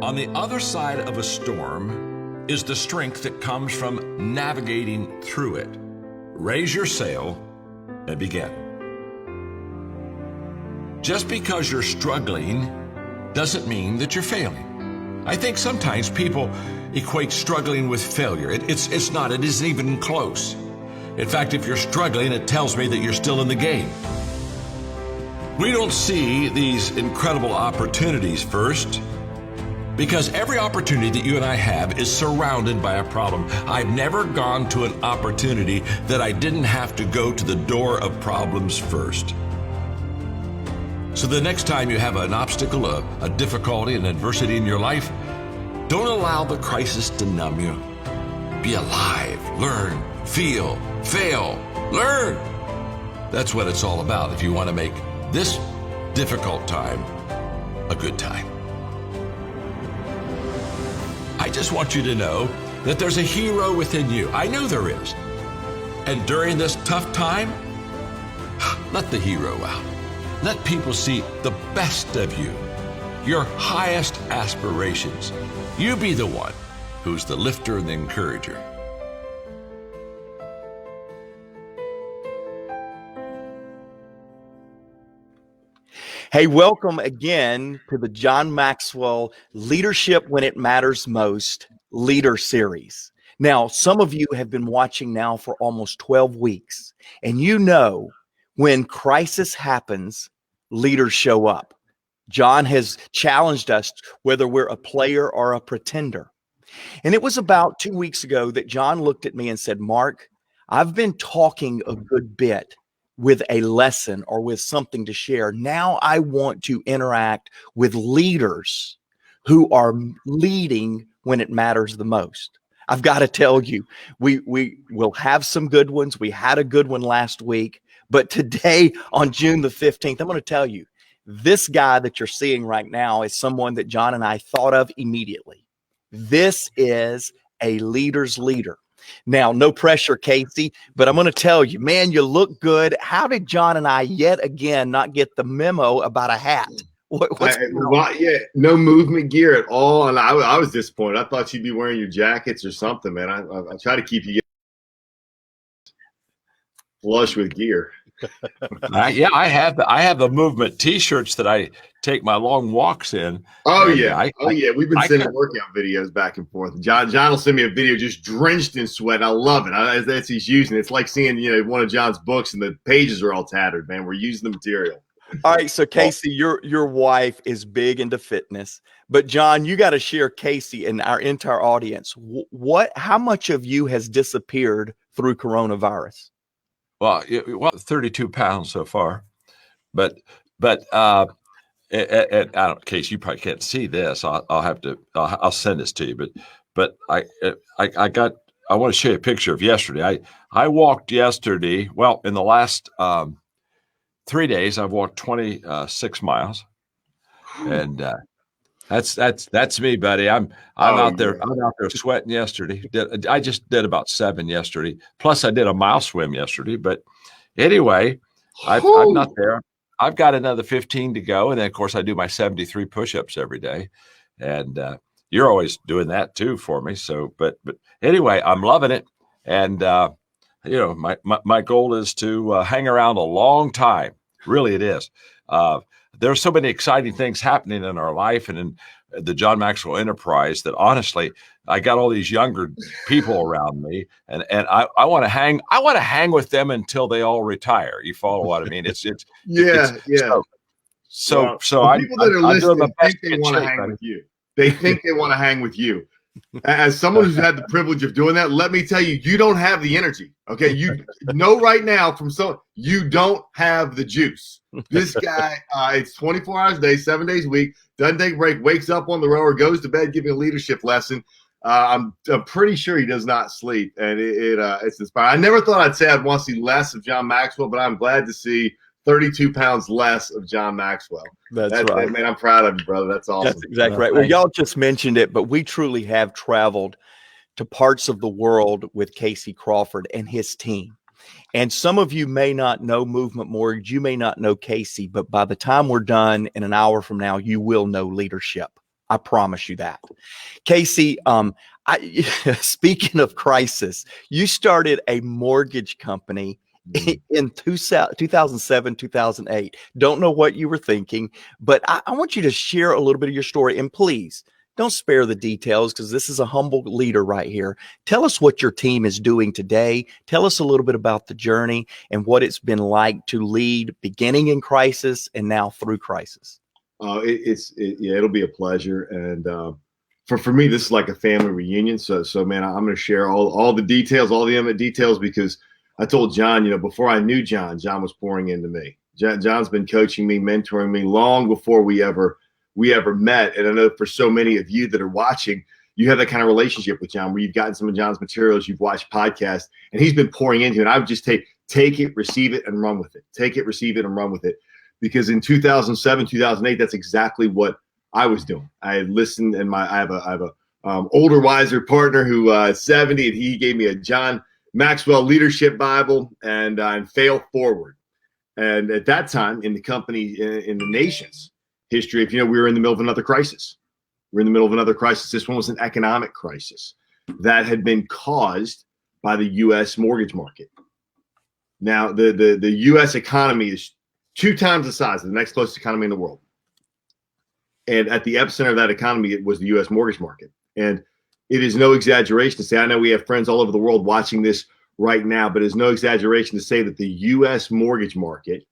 On the other side of a storm is the strength that comes from navigating through it. Raise your sail and begin. Just because you're struggling doesn't mean that you're failing. I think sometimes people equate struggling with failure. It's not. It isn't even close. In fact, if you're struggling, it tells me that you're still in the game. We don't see these incredible opportunities first because every opportunity that you and I have is surrounded by a problem. I've never gone to an opportunity that I didn't have to go to the door of problems first. So the next time you have an obstacle, a difficulty, an adversity in your life, don't allow the crisis to numb you. Be alive, learn, feel, fail, learn. That's what it's all about if you want to make this difficult time a good time. I just want you to know that there's a hero within you. I know there is. And during this tough time, let the hero out. Let people see the best of you, your highest aspirations. You be the one who's the lifter and the encourager. Hey, welcome again to the John Maxwell Leadership When It Matters Most Leader Series. Now, some of you have been watching now for almost 12 weeks, and you know when crisis happens, leaders show up. John has challenged us whether we're a player or a pretender. And it was about 2 weeks ago that John looked at me and said, Mark, I've been talking a good bit with a lesson or with something to share. Now I want to interact with leaders who are leading when it matters the most. I've got to tell you, we will have some good ones. We had a good one last week, but today on June the 15th, I'm going to tell you, this guy that you're seeing right now is someone that John and I thought of immediately. This is a leader's leader. Now, no pressure, Casey, but I'm going to tell you, man, you look good. How did John and I yet again not get the memo about a hat? Yeah, no movement gear at all. And I was disappointed. I thought you'd be wearing your jackets or something, man. I try to keep you flush with gear. Yeah, I have the movement T-shirts that I take my long walks in. Oh yeah, we've been sending workout videos back and forth. John will send me a video just drenched in sweat. I love it. That's he's using. It's like seeing one of John's books and the pages are all tattered. Man, we're using the material. All right, so Casey, your wife is big into fitness, but John, you got to share Casey and our entire audience. How much of you has disappeared through coronavirus? Well, 32 pounds so far, but I don't, Case, you probably can't see this. I'll send this to you, but I want to show you a picture of yesterday. I walked yesterday. Well, in the last 3 days, I've walked 26 miles, and that's me, buddy. I'm out there. I'm out there sweating yesterday. I just did about 7 yesterday. Plus, I did a mile swim yesterday. But anyway, I'm not there. I've got another 15 to go, and then of course I do my 73 push-ups every day, and you're always doing that too for me. So, but anyway, I'm loving it, and my goal is to hang around a long time. Really, it is. There are so many exciting things happening in our life and in the John Maxwell enterprise that honestly, I got all these younger people around me, and I want to hang. I want to hang with them until they all retire. You follow what I mean? Yeah. So people that are listening think they want to hang with you. They think they want to hang with you. As someone who's had the privilege of doing that, let me tell you, you don't have the energy. Okay, you know right now you don't have the juice. This guy, it's 24 hours a day, 7 days a week, doesn't take a break, wakes up on the rower, goes to bed, giving a leadership lesson. I'm pretty sure he does not sleep, and it's inspiring. I never thought I'd say I'd want to see less of John Maxwell, but I'm glad to see 32 pounds less of John Maxwell. That's right. Man, I'm proud of you, brother. That's awesome. That's exactly right. Well, y'all just mentioned it, but we truly have traveled to parts of the world with Casey Crawford and his team. And some of you may not know Movement Mortgage. You may not know Casey, but by the time we're done in an hour from now, you will know leadership. I promise you that. Casey, speaking of crisis, you started a mortgage company in 2007, 2008. Don't know what you were thinking, but I want you to share a little bit of your story. And please, don't spare the details, because this is a humble leader right here. Tell us what your team is doing today. Tell us a little bit about the journey and what it's been like to lead beginning in crisis and now through crisis. It'll be a pleasure. And for me, this is like a family reunion. So man, I'm going to share all the details, all the intimate details, because I told John, before I knew John was pouring into me. John's been coaching me, mentoring me long before we ever met. And I know for so many of you that are watching, you have that kind of relationship with John, where you've gotten some of John's materials, you've watched podcasts, and he's been pouring into it. And I would just take it, receive it, and run with it. Take it, receive it, and run with it. Because in 2007, 2008, that's exactly what I was doing. I had listened, and I have a older, wiser partner who is 70, and he gave me a John Maxwell Leadership Bible and Fail Forward. And at that time in the company, in the nation's history, if we were in the middle of another crisis. We're in the middle of another crisis. This one was an economic crisis that had been caused by the U.S. mortgage market. Now, the U.S. economy is 2 times the size of the next closest economy in the world. And at the epicenter of that economy, it was the U.S. mortgage market. And it is no exaggeration to say, I know we have friends all over the world watching this right now, but it's no exaggeration to say that the U.S. mortgage market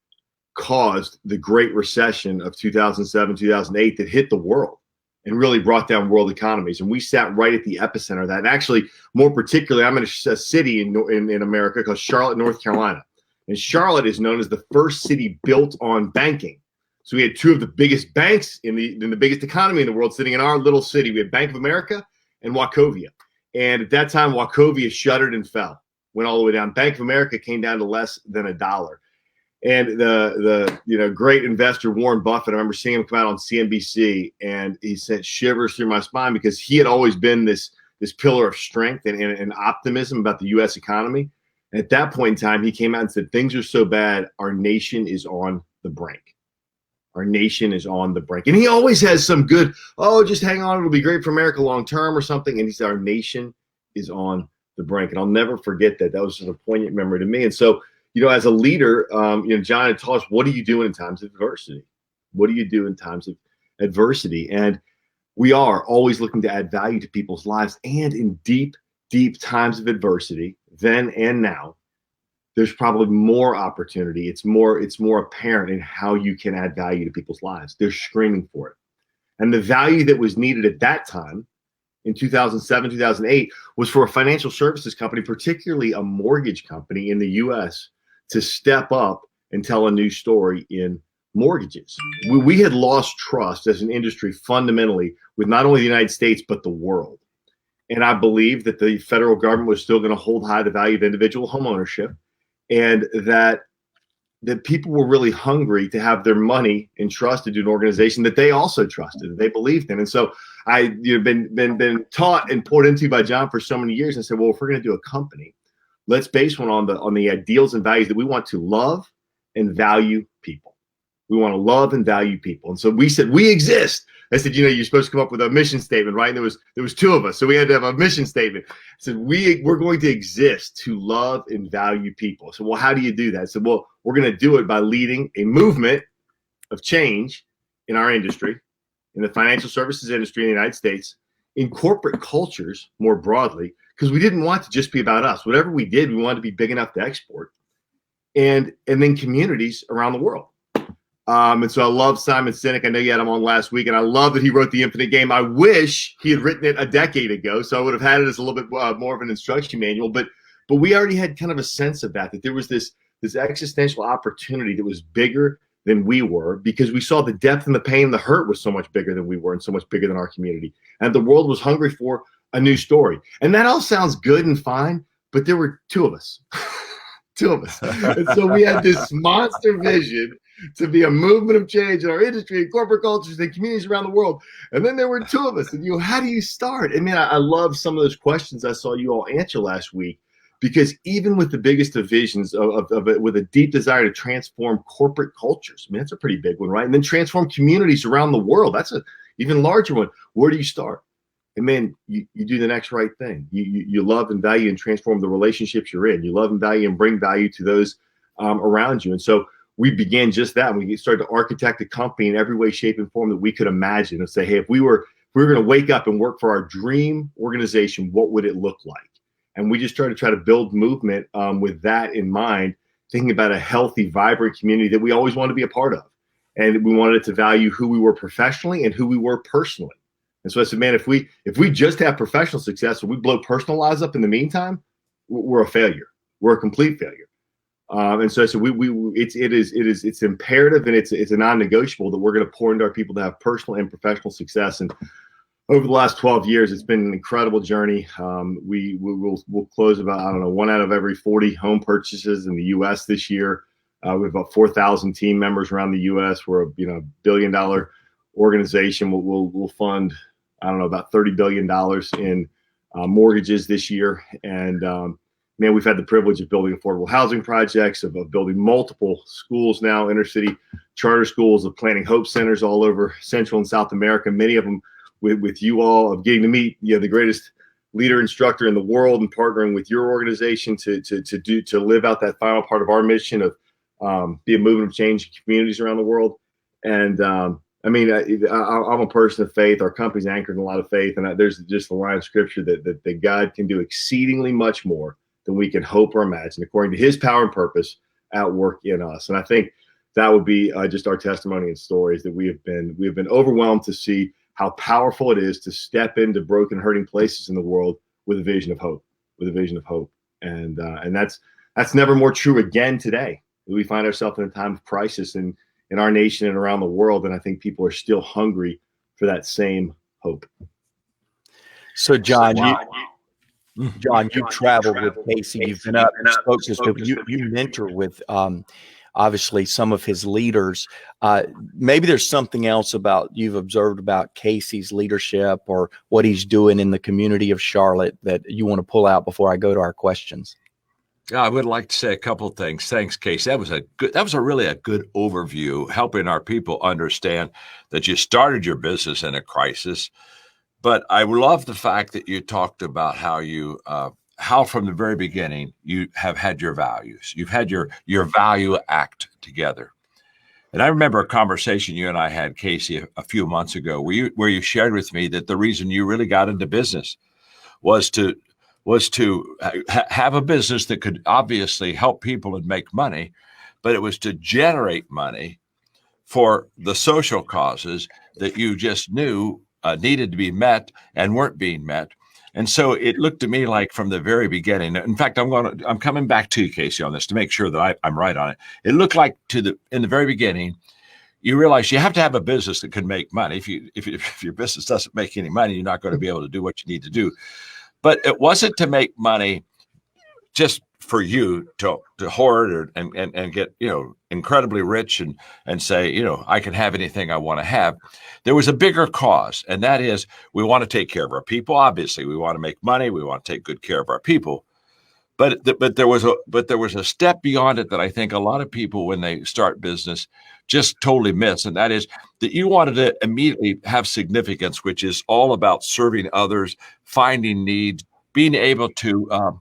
caused the Great Recession of 2007, 2008 that hit the world and really brought down world economies. And we sat right at the epicenter of that. And actually, more particularly, I'm in a city in America called Charlotte, North Carolina. And Charlotte is known as the first city built on banking. So we had 2 of the biggest banks in the biggest economy in the world sitting in our little city. We had Bank of America and Wachovia. And at that time, Wachovia shuttered and fell, went all the way down. Bank of America came down to less than $1. And the great investor Warren Buffett, I remember seeing him come out on CNBC, and he sent shivers through my spine, because he had always been this pillar of strength and optimism about the U.S. economy. And at that point in time, he came out and said, things are so bad, our nation is on the brink. Our nation is on the brink. And he always has some good, just hang on, it'll be great for America long term or something. And he said, our nation is on the brink. And I'll never forget that. That was just a poignant memory to me. And so, as a leader, John had taught us, what are you doing in times of adversity? What do you do in times of adversity? And we are always looking to add value to people's lives. And in deep, deep times of adversity, then and now, there's probably more opportunity. It's more apparent in how you can add value to people's lives. They're screaming for it. And the value that was needed at that time in 2007, 2008 was for a financial services company, particularly a mortgage company in the U.S., to step up and tell a new story in mortgages. We had lost trust as an industry fundamentally with not only the United States, but the world. And I believe that the federal government was still going to hold high the value of individual homeownership, and that people were really hungry to have their money entrusted to an organization that they also trusted, that they believed in. And so I been taught and poured into by John for so many years. And said, well, if we're going to do a company, let's base one on the ideals and values that we want to love and value people. We want to love and value people. And so we said, we exist. I said, you're supposed to come up with a mission statement, right? And there was 2 of us. So we had to have a mission statement. I said, we're going to exist to love and value people. So, well, how do you do that? I said, well, we're going to do it by leading a movement of change in our industry, in the financial services industry in the United States, in corporate cultures more broadly, because we didn't want to just be about us. Whatever we did, we wanted to be big enough to export, and then communities around the world. And so I love Simon Sinek. I know you had him on last week, and I love that he wrote The Infinite Game. I wish he had written it a decade ago, so I would have had it as a little bit more of an instruction manual. But we already had kind of a sense of that there was this existential opportunity that was bigger than we were, because we saw the depth and the pain, the hurt was so much bigger than we were, and so much bigger than our community. And the world was hungry for a new story. And that all sounds good and fine, but there were 2 of us. 2 of us. And so we had this monster vision to be a movement of change in our industry and corporate cultures and communities around the world. And then there were 2 of us. And how do you start? I mean, I love some of those questions I saw you all answer last week, because even with the biggest of visions of it, with a deep desire to transform corporate cultures, I mean, that's a pretty big one, right? And then transform communities around the world. That's even larger one. Where do you start? And man, you do the next right thing. You love and value and transform the relationships you're in. You love and value and bring value to those around you. And so we began just that. We started to architect a company in every way, shape, and form that we could imagine, and say, hey, if we were going to wake up and work for our dream organization, what would it look like? And we just started to try to build movement with that in mind, thinking about a healthy, vibrant community that we always wanted to be a part of. And we wanted it to value who we were professionally and who we were personally. And so I said, man, if we just have professional success and we blow personal lives up in the meantime, we're a failure. We're a complete failure. And so I said, it's imperative, and it's a non-negotiable that we're going to pour into our people to have personal and professional success. And over the last 12 years, it's been an incredible journey. We'll close about, I don't know, 1 out of every 40 home purchases in the U.S. this year. We have about 4,000 team members around the U.S. We're a $1 billion organization. We'll fund, I don't know, about $30 billion in mortgages this year. And man, we've had the privilege of building affordable housing projects, of building multiple schools now, inner city charter schools, of planting hope centers all over Central and South America, many of them with you all, of getting to meet the greatest leader instructor in the world, and partnering with your organization to live out that final part of our mission of be a movement of change in communities around the world. And I mean, I'm a person of faith. Our company's anchored in a lot of faith, and there's just a line of scripture that God can do exceedingly much more than we can hope or imagine, according to His power and purpose at work in us. And I think that would be just our testimony and stories, that we have been overwhelmed to see how powerful it is to step into broken, hurting places in the world with a vision of hope, and that's never more true again today. We find ourselves in a time of crisis in our nation and around the world, and I think people are still hungry for that same hope. So, John, you've traveled with Casey. You've been up and spoke to people. You mentor with obviously some of his leaders. Maybe there's something else you've observed about Casey's leadership or what he's doing in the community of Charlotte that you want to pull out before I go to our questions. I would like to say a couple of things. Thanks, Casey. That was really a good overview, helping our people understand that you started your business in a crisis. But I love the fact that you talked about how from the very beginning you have had your values. You've had your value act together. And I remember a conversation you and I had, Casey, a few months ago, where you shared with me that the reason you really got into business was to have a business that could obviously help people and make money, but it was to generate money for the social causes that you just knew needed to be met and weren't being met. And so it looked to me like from the very beginning, in fact, I'm coming back to you, Casey, on this to make sure that I'm right on it. It looked like in the very beginning, you realize you have to have a business that can make money. If your business doesn't make any money, you're not going to be able to do what you need to do. But it wasn't to make money just for you to hoard and get incredibly rich and say I can have anything I want to have. There was a bigger cause, and that is we want to take care of our people. Obviously, we want to make money. We want to take good care of our people. But there was a step beyond it that I think a lot of people, when they start business, just totally miss, and that is that you wanted to immediately have significance, which is all about serving others, finding needs, being able to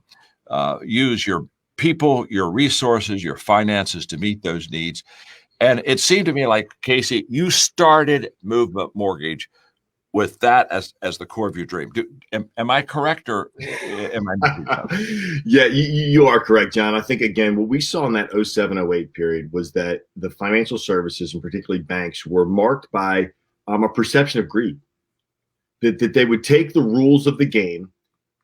use your people, your resources, your finances to meet those needs. And it seemed to me like, Casey, you started Movement Mortgage with that as the core of your dream. Am I correct, or am I not? Yeah, you are correct, John. I think, again, what we saw in that 07-08 period was that the financial services, and particularly banks, were marked by a perception of greed, that they would take the rules of the game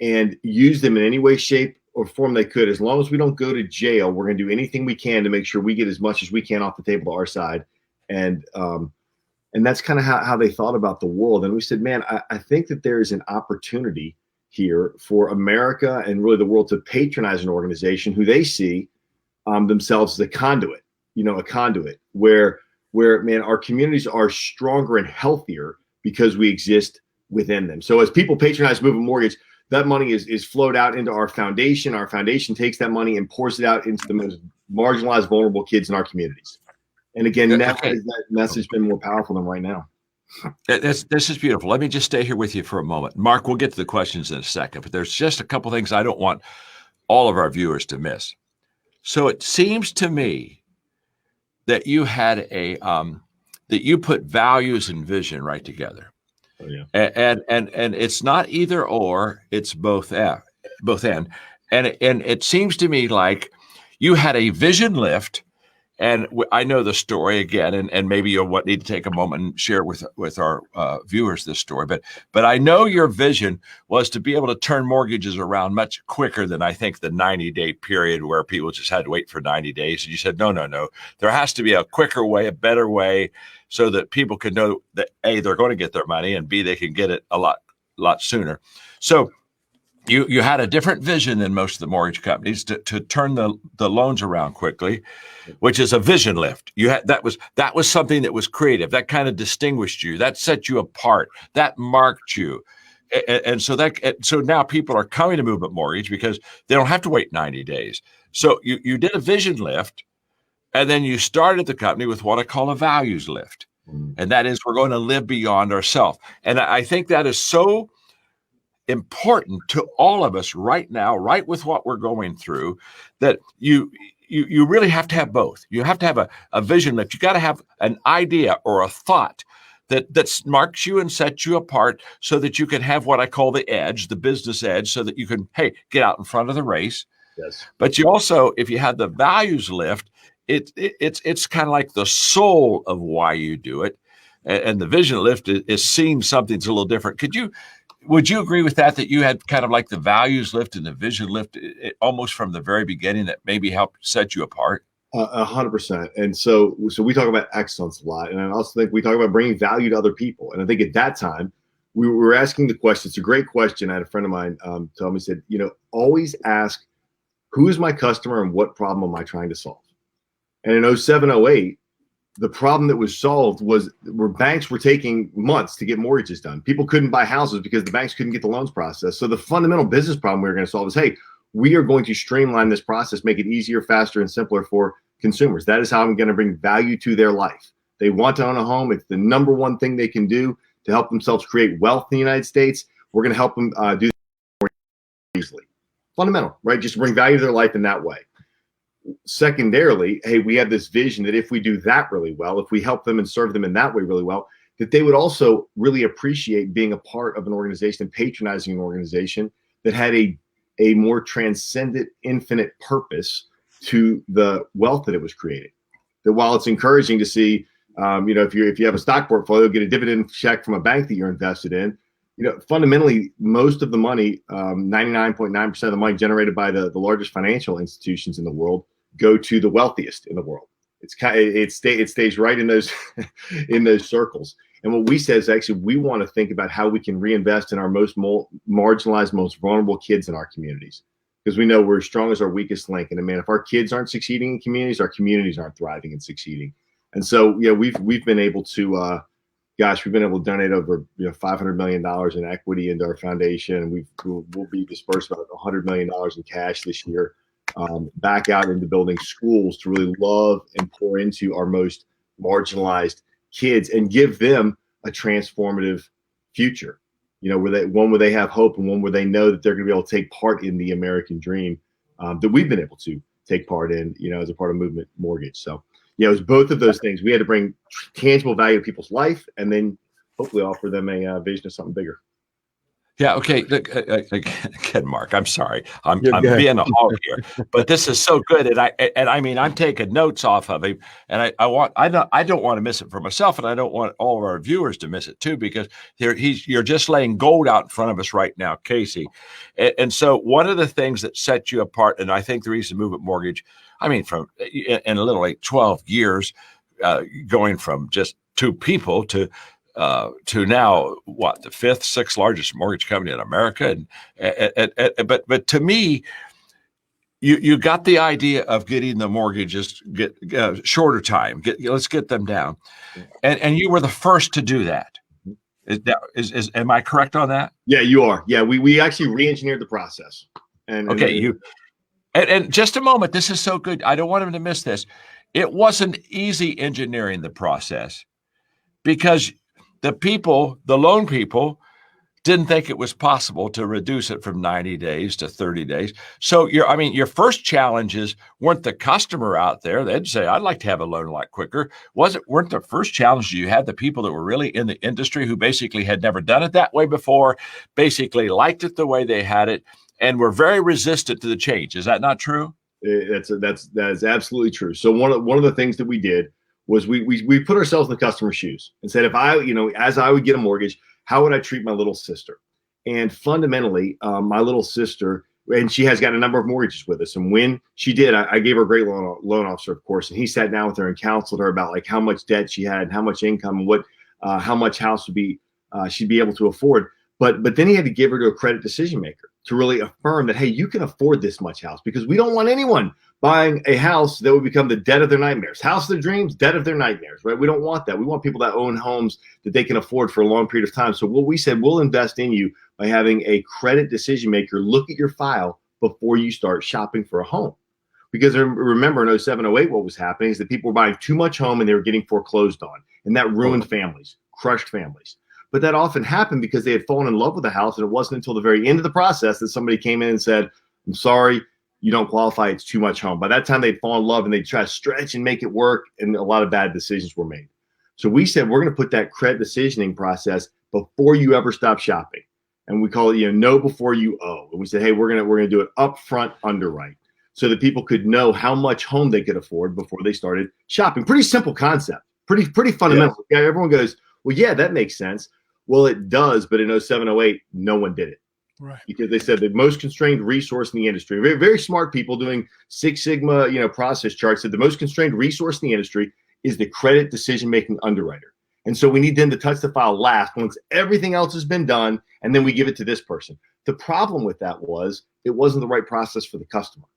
and use them in any way, shape, or form they could. As long as we don't go to jail, we're going to do anything we can to make sure we get as much as we can off the table to our side. And that's kind of how they thought about the world. And we said, man, I think that there is an opportunity here for America and really the world to patronize an organization who they see themselves as a conduit where, man, our communities are stronger and healthier because we exist within them. So as people patronize Movement Mortgage, that money is flowed out into our foundation. Our foundation takes that money and pours it out into the most marginalized, vulnerable kids in our communities. And again, that message has been more powerful than right now. This is beautiful. Let me just stay here with you for a moment. Mark, we'll get to the questions in a second, but there's just a couple things I don't want all of our viewers to miss. So it seems to me that you had that you put values and vision right together. Oh, yeah. And it's not either or, it's both and. And it seems to me like you had a vision lift. And I know the story again, and maybe you'll need to take a moment and share with our viewers this story. But I know your vision was to be able to turn mortgages around much quicker than I think the 90-day period where people just had to wait for 90 days. And you said, no. There has to be a quicker way, a better way, so that people can know that A, they're going to get their money, and B, they can get it a lot sooner. So you had a different vision than most of the mortgage companies to turn the loans around quickly, which is a vision lift. You had that was something that was creative, that kind of distinguished you, that set you apart, that marked you, and so now people are coming to Movement Mortgage because they don't have to wait 90 days. So you did a vision lift, and then you started the company with what I call a values lift, and that is we're going to live beyond ourselves. And I think that is so important to all of us right now, right with what we're going through, that you really have to have both. You have to have a vision lift. You got to have an idea or a thought that marks you and sets you apart so that you can have what I call the edge, the business edge, so that you can, get out in front of the race. Yes. But you also, if you had the values lift, it's kind of like the soul of why you do it. And the vision lift is seeing something's a little different. Would you agree with that you had kind of like the values lift and the vision lift almost from the very beginning that maybe helped set you apart? 100%. And so we talk about excellence a lot. And I also think we talk about bringing value to other people. And I think at that time, we were asking the question. It's a great question. I had a friend of mine tell me, said, always ask, who is my customer and what problem am I trying to solve? And in 07, 08, the problem that was solved was where banks were taking months to get mortgages done. People couldn't buy houses because the banks couldn't get the loans processed. So the fundamental business problem we were going to solve is, hey, we are going to streamline this process, make it easier, faster, and simpler for consumers. That is how I'm going to bring value to their life. They want to own a home. It's the number one thing they can do to help themselves create wealth in the United States. We're going to help them do that more easily. Fundamental, right? Just bring value to their life in that way. Secondarily, hey, we have this vision that if we do that really well, if we help them and serve them in that way really well, that they would also really appreciate being a part of an organization and patronizing an organization that had a more transcendent, infinite purpose to the wealth that it was creating. That while it's encouraging to see, if you have a stock portfolio, get a dividend check from a bank that you're invested in, fundamentally, most of the money, 99.9% of the money generated by the largest financial institutions in the world go to the wealthiest in the world. It stays right in those in those circles. And what we say is actually we want to think about how we can reinvest in our most marginalized, most vulnerable kids in our communities, because we know we're as strong as our weakest link. And man, if our kids aren't succeeding in communities, our communities aren't thriving and succeeding. And so we've been able to. We've been able to donate over $500 million in equity into our foundation, and we'll be dispersed about $100 million in cash this year, back out into building schools to really love and pour into our most marginalized kids and give them a transformative future. Where they have hope, and one where they know that they're going to be able to take part in the American dream that we've been able to take part in, as a part of Movement Mortgage. So. It was both of those things. We had to bring tangible value to people's life, and then hopefully offer them a vision of something bigger. Yeah. Okay. Look, again, Mark, I'm sorry. I'm being a hog here, but this is so good. And I'm taking notes off of him, and I don't want to miss it for myself, and I don't want all of our viewers to miss it too, because you're just laying gold out in front of us right now, Casey. And so one of the things that set you apart, and I think the reason Movement Mortgage, from in a little like 12 years, going from just two people to now the fifth, sixth largest mortgage company in America, but to me, you got the idea of getting the mortgages shorter time. Let's get them down, and you were the first to do that. Am I correct on that? Yeah, you are. Yeah, we actually re-engineered the process. And just a moment. This is so good. I don't want him to miss this. It wasn't easy engineering the process, because the loan people didn't think it was possible to reduce it from 90 days to 30 days. So your first challenges weren't the customer out there. They'd say, I'd like to have a loan a lot quicker. Weren't the first challenges you had the people that were really in the industry who basically had never done it that way before, basically liked it the way they had it, and were very resistant to the change. Is that not true? That is absolutely true. So one of the things that we did was we put ourselves in the customer's shoes and said, if as I would get a mortgage, how would I treat my little sister? And fundamentally, my little sister, and she has got a number of mortgages with us. And when she did, I gave her a great loan officer, of course, and he sat down with her and counseled her about like how much debt she had and how much income and how much house she'd be able to afford. But then he had to give her to a credit decision maker to really affirm that, hey, you can afford this much house, because we don't want anyone buying a house that would become the debt of their nightmares. House of their dreams, debt of their nightmares, right? We don't want that. We want people that own homes that they can afford for a long period of time. So what we said, we'll invest in you by having a credit decision maker look at your file before you start shopping for a home. Because remember in 07, 08, what was happening is that people were buying too much home and they were getting foreclosed on. And that ruined families, crushed families. But that often happened because they had fallen in love with the house, and it wasn't until the very end of the process that somebody came in and said, I'm sorry, you don't qualify, it's too much home. By that time, they'd fall in love and they'd try to stretch and make it work, and a lot of bad decisions were made. So we said, we're going to put that credit decisioning process before you ever stop shopping. And we call it, know before you owe. And we said, hey, we're going to do it upfront underwrite so that people could know how much home they could afford before they started shopping. Pretty simple concept, pretty fundamental. Yeah, everyone goes, well, yeah, that makes sense. Well, it does, but in 07, 08, no one did it. Right. Because they said the most constrained resource in the industry, very, very smart people doing Six Sigma, process charts, said the most constrained resource in the industry is the credit decision-making underwriter. And so we need them to touch the file last once everything else has been done, and then we give it to this person. The problem with that was it wasn't the right process for the customer.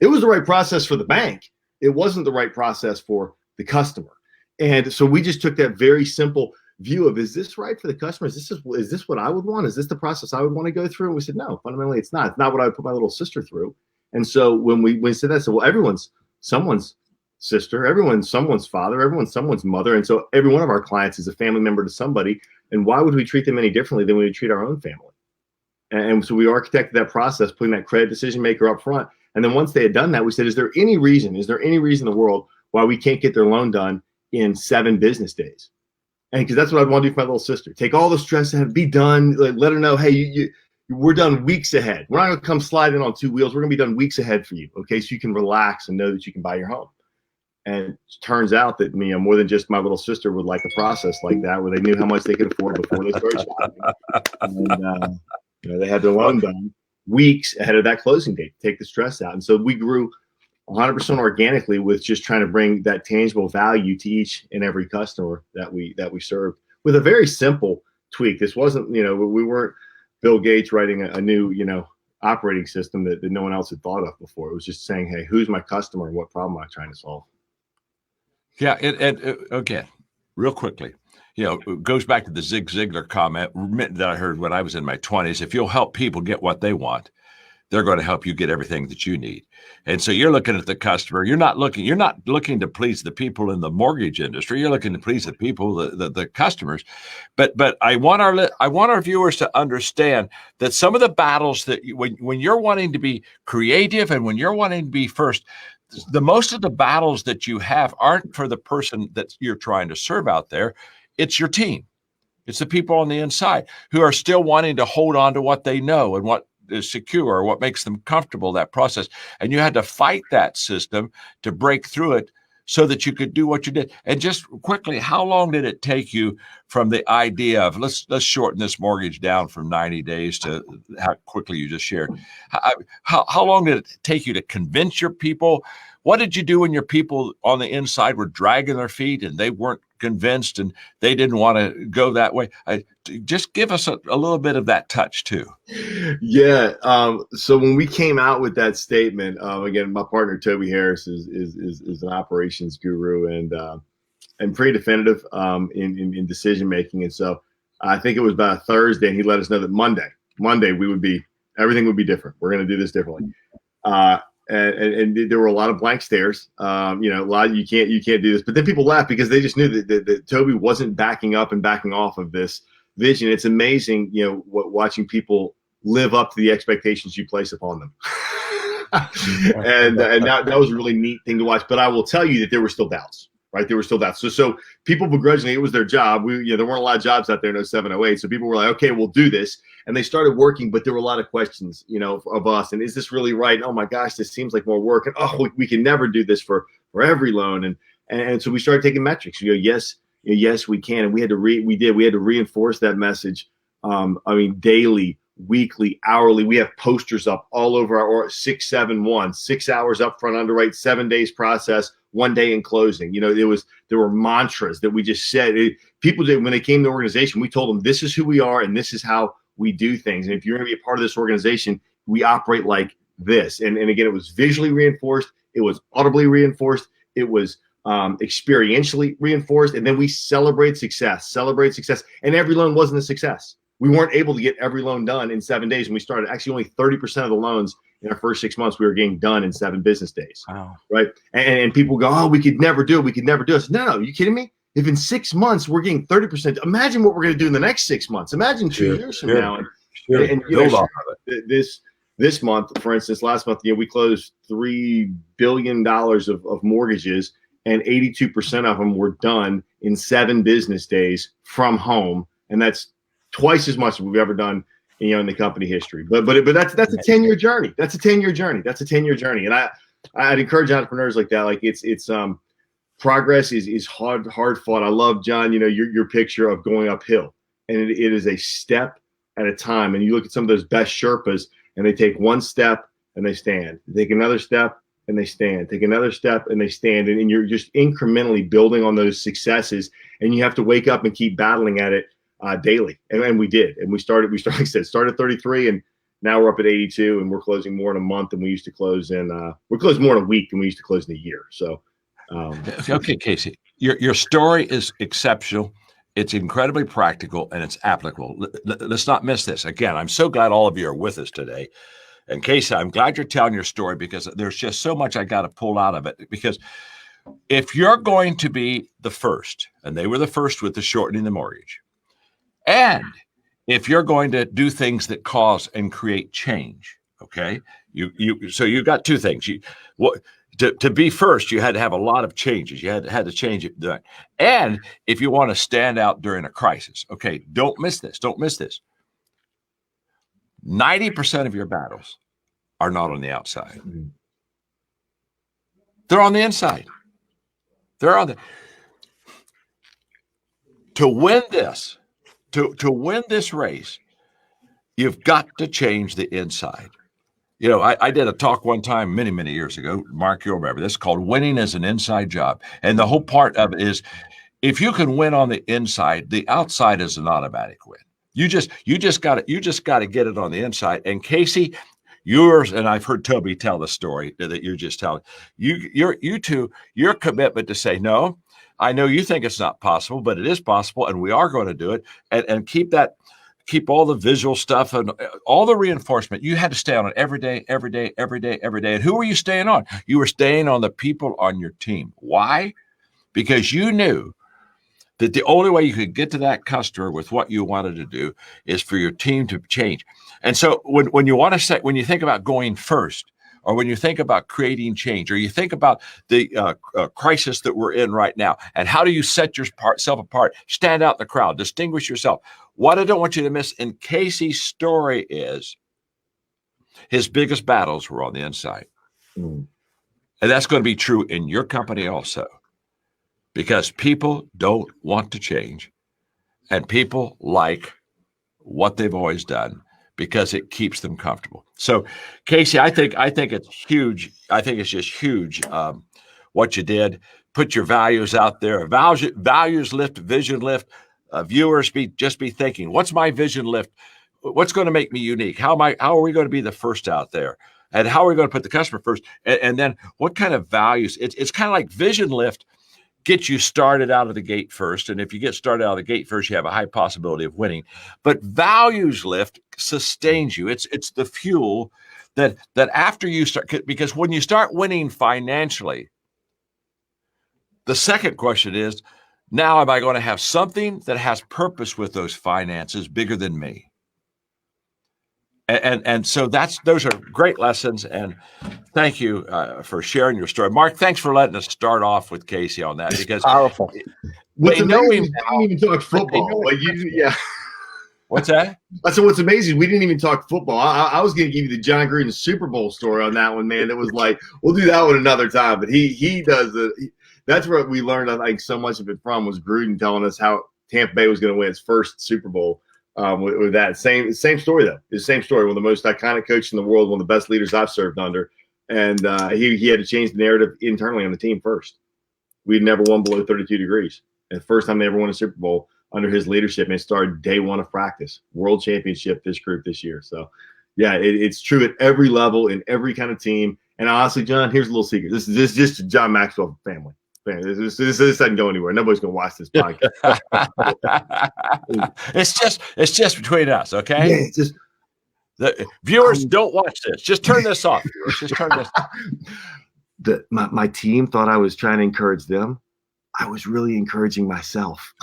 It was the right process for the bank. It wasn't the right process for the customer. And so we just took that very simple view of, is this right for the customer? Is this what I would want? Is this the process I would want to go through? And we said, no, fundamentally it's not. It's not what I would put my little sister through. And so when we said that, I said, well, everyone's someone's sister, everyone's someone's father, everyone's someone's mother. And so every one of our clients is a family member to somebody. And why would we treat them any differently than we would treat our own family? And so we architected that process, putting that credit decision maker up front. And then once they had done that, we said, is there any reason in the world why we can't get their loan done in 7 business days? And because that's what I'd want to do for my little sister. Take all the stress and be done. Let her know, hey, we're done weeks ahead. We're not going to come sliding on 2 wheels. We're going to be done weeks ahead for you, okay? So you can relax and know that you can buy your home. And it turns out that more than just my little sister would like a process like that, where they knew how much they could afford before they started shopping. And they had their loan done weeks ahead of that closing date to take the stress out. And so we grew 100% organically with just trying to bring that tangible value to each and every customer that we served with a very simple tweak. This wasn't, we weren't Bill Gates writing a new, operating system that no one else had thought of before. It was just saying, hey, who's my customer and what problem am I trying to solve? Yeah. Again, real quickly, it goes back to the Zig Ziglar comment that I heard when I was in my 20s. If you'll help people get what they want, they're going to help you get everything that you need. And so you're looking at the customer. You're not looking to please the people in the mortgage industry. You're looking to please the people, the customers. But I want our viewers to understand that some of the battles that when you're wanting to be creative and when you're wanting to be first, the most of the battles that you have aren't for the person that you're trying to serve out there. It's your team. It's the people on the inside who are still wanting to hold on to what they know and what is secure, or what makes them comfortable, that process. And you had to fight that system to break through it so that you could do what you did. And just quickly, how long did it take you from the idea of let's shorten this mortgage down from 90 days to how quickly you just shared? How long did it take you to convince your people? What did you do when your people on the inside were dragging their feet and they weren't convinced and they didn't want to go that way? Just give us a little bit of that touch too. Yeah. So when we came out with that statement, again, my partner Toby Harris is an operations guru and pretty definitive in decision making. And so I think it was about a Thursday, and he let us know that Monday everything would be different. We're going to do this differently. and there were a lot of blank stares. A lot of, you can't do this. But then people laughed because they just knew that Toby wasn't backing up and backing off of this vision. It's amazing, watching people live up to the expectations you place upon them. and that was a really neat thing to watch. But I will tell you that there were still doubts. Right, there were still doubts. So people begrudgingly, it was their job. There weren't a lot of jobs out there in 07, 08. So people were like, okay, we'll do this. And they started working, but there were a lot of questions, of us. And is this really right? Oh my gosh, this seems like more work. And we can never do this for every loan. And so we started taking metrics. Yes, we can. And we had to reinforce that message. Daily, weekly, hourly. We have posters up all over our 6-7-1, 6 hours upfront underwrite, 7 days process, 1 day in closing. There were mantras that we just said. People did when they came to the organization. We told them this is who we are and this is how we do things. And if you're going to be a part of this organization, we operate like this. And again, it was visually reinforced. It was audibly reinforced. It was experientially reinforced. And then we celebrate success. And every loan wasn't a success. We weren't able to get every loan done in 7 days. And we started actually only 30% of the loans in our first 6 months, we were getting done in 7 business days. Wow. Right. And people go, oh, we could never do it. We could never do it. No, are you kidding me? If in 6 months we're getting 30%, imagine what we're going to do in the next 6 months. Imagine 2 years from now. And build off of it. This month, for instance, last month, we closed $3 billion of mortgages, and 82% of them were done in 7 business days from home. And that's twice as much as we've ever done, in the company history. But that's a 10-year journey. That's a 10-year journey. And I'd encourage entrepreneurs like that. Like it's progress is hard fought. I love, John, your picture of going uphill, and it is a step at a time. And you look at some of those best Sherpas, and they take 1 step and they stand. They take another step and they stand. Take another step and they stand. And you're just incrementally building on those successes. And you have to wake up and keep battling at it daily. And we did. And we started, like I said, started 33, and now we're up at 82, and we're closing more in a month than we used to close in. We're closing more in a week than we used to close in a year. So, okay, Casey, your story is exceptional. It's incredibly practical and it's applicable. Let's not miss this. Again, I'm so glad all of you are with us today. And Casey, I'm glad you're telling your story, because there's just so much I got to pull out of it. Because if you're going to be the first, and they were the first with the shortening the mortgage, and if you're going to do things that cause and create change, okay, so you got 2 things. To be first, you had to have a lot of changes. You had to change it. And if you want to stand out during a crisis, okay, don't miss this. 90% of your battles are not on the outside. They're on the inside. To win this, to win this race, you've got to change the inside. I did a talk one time many years ago. Mark, you'll remember this, called "Winning is an Inside Job." And the whole part of it is, if you can win on the inside, the outside is an automatic win. You just got to get it on the inside. And Casey, yours, and I've heard Toby tell the story that you're just telling. Your commitment to say, no, I know you think it's not possible, but it is possible, and we are going to do it, and keep all the visual stuff and all the reinforcement. You had to stay on it every day. And who were you staying on? You were staying on the people on your team. Why? Because you knew that the only way you could get to that customer with what you wanted to do is for your team to change. And so when you think about going first, or when you think about creating change, or you think about the crisis that we're in right now, and how do you set yourself apart, stand out in the crowd, distinguish yourself. What I don't want you to miss in Casey's story is his biggest battles were on the inside. And that's going to be true in your company also, because people don't want to change, and people like what they've always done because it keeps them comfortable. So, Casey, I think it's huge. I think it's just huge what you did. Put your values out there. Values lift, vision lift. Viewers be thinking, what's my vision lift? What's going to make me unique? How are we going to be the first out there? And how are we going to put the customer first? And then what kind of values? It's kind of like vision lift get you started out of the gate first. And if you get started out of the gate first, you have a high possibility of winning. But values lift sustains you. It's the fuel that after you start, because when you start winning financially, the second question is, now am I going to have something that has purpose with those finances bigger than me? And so those are great lessons. And thank you for sharing your story. Mark, thanks for letting us start off with Casey on that, because powerful. What's amazing is we didn't even talk football. Yeah. What's that? I said, what's amazing is we didn't even talk football. I was going to give you the John Gruden Super Bowl story on that one, man. It was like, we'll do that one another time. But he does it. That's where we learned, I think, so much of it from was Gruden telling us how Tampa Bay was going to win its first Super Bowl. With that same story, though. It's the same story. One of the most iconic coaches in the world, one of the best leaders I've served under. And he had to change the narrative internally on the team first. We'd never won below 32 degrees. And the first time they ever won a Super Bowl under his leadership, and it started day one of practice. World championship, this group this year. So, yeah, it's true at every level, in every kind of team. And honestly, John, here's a little secret. This is just John Maxwell family. This doesn't go anywhere. Nobody's going to watch this podcast. It's just between us, okay? Yeah, it's just the viewers don't watch this. Just turn this off. Viewers. Just turn this. My team thought I was trying to encourage them. I was really encouraging myself.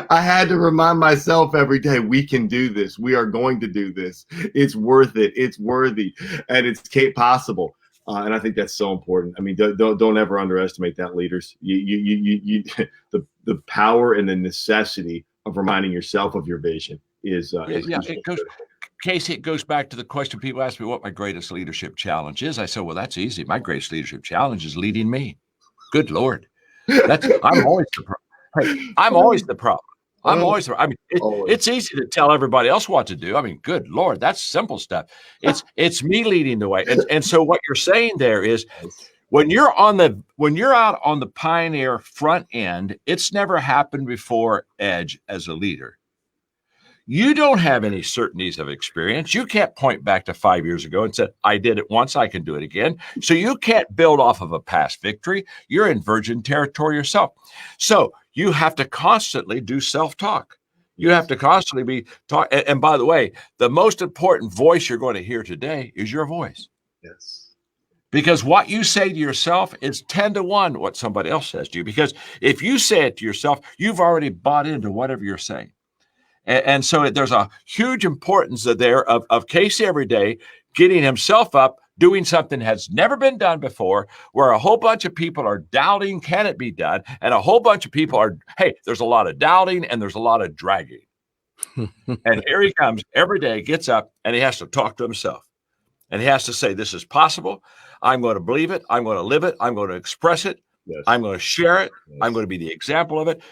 I had to remind myself every day, we can do this. We are going to do this. It's worth it. It's worthy, and it's possible. And I think that's so important. I mean, don't ever underestimate that, leaders. The power and the necessity of reminding yourself of your vision is Casey, it goes back to the question people ask me what my greatest leadership challenge is. I said, well, that's easy. My greatest leadership challenge is leading me. Good Lord. I'm always the problem. Hey, I'm always the problem. It's easy to tell everybody else what to do. I mean, good Lord, that's simple stuff. It's me leading the way. And so what you're saying there is when you're out on the pioneer front end, it's never happened before edge as a leader. You don't have any certainties of experience. You can't point back to 5 years ago and say, I did it once, I can do it again. So you can't build off of a past victory. You're in virgin territory yourself. So you have to constantly do self-talk. You have to constantly be talk. And by the way, the most important voice you're going to hear today is your voice. Yes. Because what you say to yourself is 10 to 1 what somebody else says to you. Because if you say it to yourself, you've already bought into whatever you're saying. And so there's a huge importance there of Casey every day getting himself up, doing something has never been done before, where a whole bunch of people are doubting, can it be done? And a whole bunch of people are, hey, there's a lot of doubting and there's a lot of dragging. And here he comes every day, gets up, and he has to talk to himself. And he has to say, this is possible. I'm going to believe it. I'm going to live it. I'm going to express it. Yes. I'm going to share it. Yes. I'm going to be the example of it.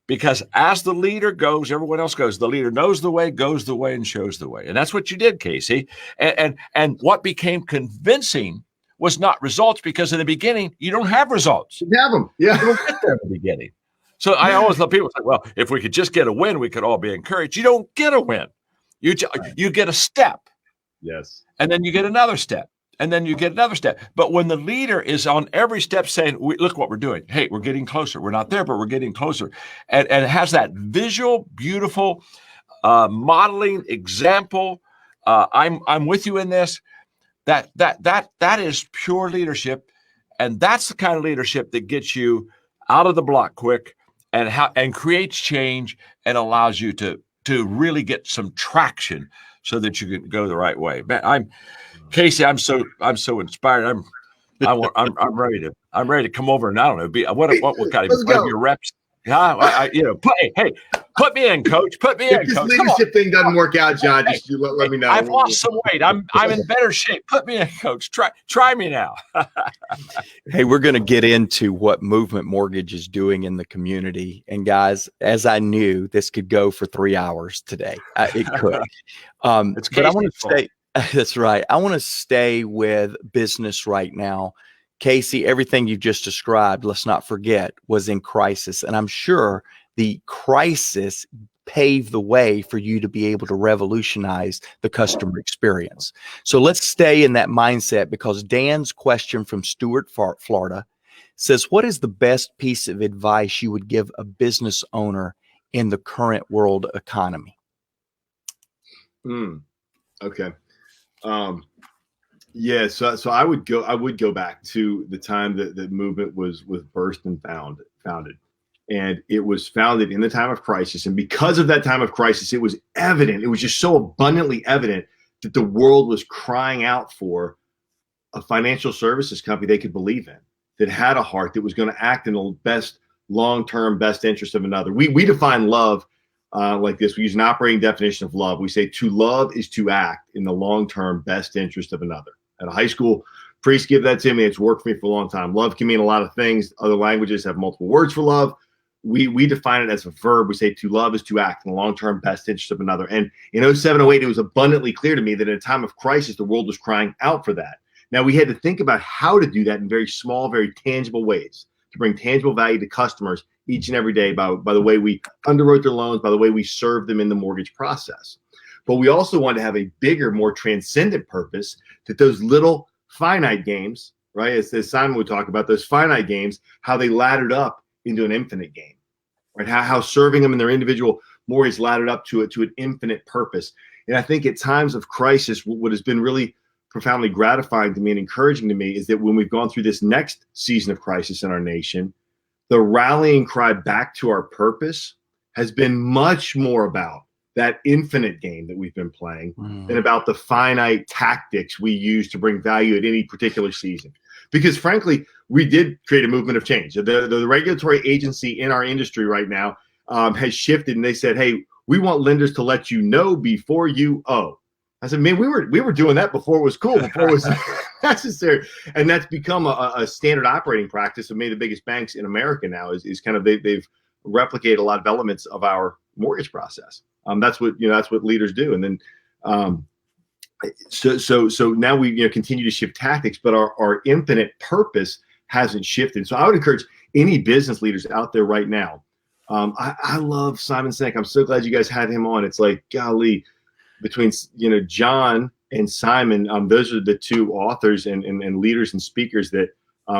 Because as the leader goes, everyone else goes. The leader knows the way, goes the way, and shows the way. And that's what you did, Casey. And what became convincing was not results, because in the beginning, you don't have results. You have them. Yeah. You don't get there in the beginning. So I always love people say, well, if we could just get a win, we could all be encouraged. You don't get a win. You get a step. Yes. And then you get another step. And then you get another step. But when the leader is on every step saying, look what we're doing. Hey, we're getting closer. We're not there, but we're getting closer. And it has that visual, beautiful modeling example. I'm with you in this. That is pure leadership. And that's the kind of leadership that gets you out of the block quick and creates change and allows you to really get some traction so that you can go the right way. Man, Casey, I'm so inspired. I'm ready to come over and I don't know, what kind of your reps? Put me in, coach. Put me in, if this coach. leadership thing doesn't work out, John, just let me know. I've lost some weight. I'm in better shape. Put me in, coach. Try me now. Hey, we're going to get into what Movement Mortgage is doing in the community. And guys, as I knew, this could go for 3 hours today. It could. But I want to stay. That's right. I want to stay with business right now. Casey, everything you just described, let's not forget, was in crisis. And I'm sure the crisis paved the way for you to be able to revolutionize the customer experience. So let's stay in that mindset, because Dan's question from Stuart, Florida, says, what is the best piece of advice you would give a business owner in the current world economy? Okay. Yeah. So I would go back to the time that the movement was birthed and founded. And it was founded in the time of crisis. And because of that time of crisis, it was evident. It was just so abundantly evident that the world was crying out for a financial services company they could believe in, that had a heart, that was going to act in the best long-term best interest of another. We define love like this. We use an operating definition of love. We say to love is to act in the long-term best interest of another. At a high school, priests give that to me. It's worked for me for a long time. Love can mean a lot of things. Other languages have multiple words for love. We define it as a verb. We say to love is to act in the long-term best interest of another. And in 07, 08, it was abundantly clear to me that in a time of crisis, the world was crying out for that. Now, we had to think about how to do that in very small, very tangible ways to bring tangible value to customers each and every day by the way we underwrote their loans, by the way we served them in the mortgage process. But we also wanted to have a bigger, more transcendent purpose that those little finite games, right, as Simon would talk about, those finite games, how they laddered up into an infinite game, right? How serving them in their individual mortgage laddered up to an infinite purpose. And I think at times of crisis, what has been really profoundly gratifying to me and encouraging to me is that when we've gone through this next season of crisis in our nation, the rallying cry back to our purpose has been much more about that infinite game that we've been playing than about the finite tactics we use to bring value at any particular season. Because frankly, we did create a movement of change. The regulatory agency in our industry right now has shifted, and they said, hey, we want lenders to let you know before you owe. I said, man, we were doing that before it was cool, before it was necessary. And that's become a standard operating practice of many of the biggest banks in America now is kind of they've replicated a lot of elements of our mortgage process. That's what leaders do. And then so now we continue to shift tactics, but our infinite purpose hasn't shifted. So I would encourage any business leaders out there right now. I love Simon Sinek. I'm so glad you guys had him on. It's like, golly, between John and Simon, those are the two authors and leaders and speakers that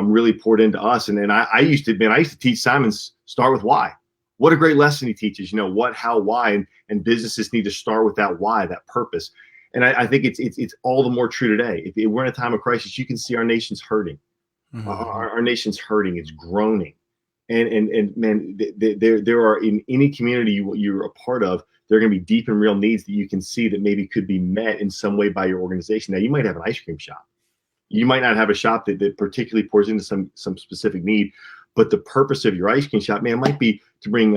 really poured into us. And then I used to teach Simon's Start With Why. What a great lesson he teaches. What, how, why, and businesses need to start with that why, that purpose. And I think it's all the more true today. If we're in a time of crisis, you can see our nation's hurting. Mm-hmm. Our nation's hurting. It's groaning. And man, there are in any community you're a part of, there are going to be deep and real needs that you can see that maybe could be met in some way by your organization. Now, you might have an ice cream shop. You might not have a shop that particularly pours into some specific need, but the purpose of your ice cream shop, man, might be to bring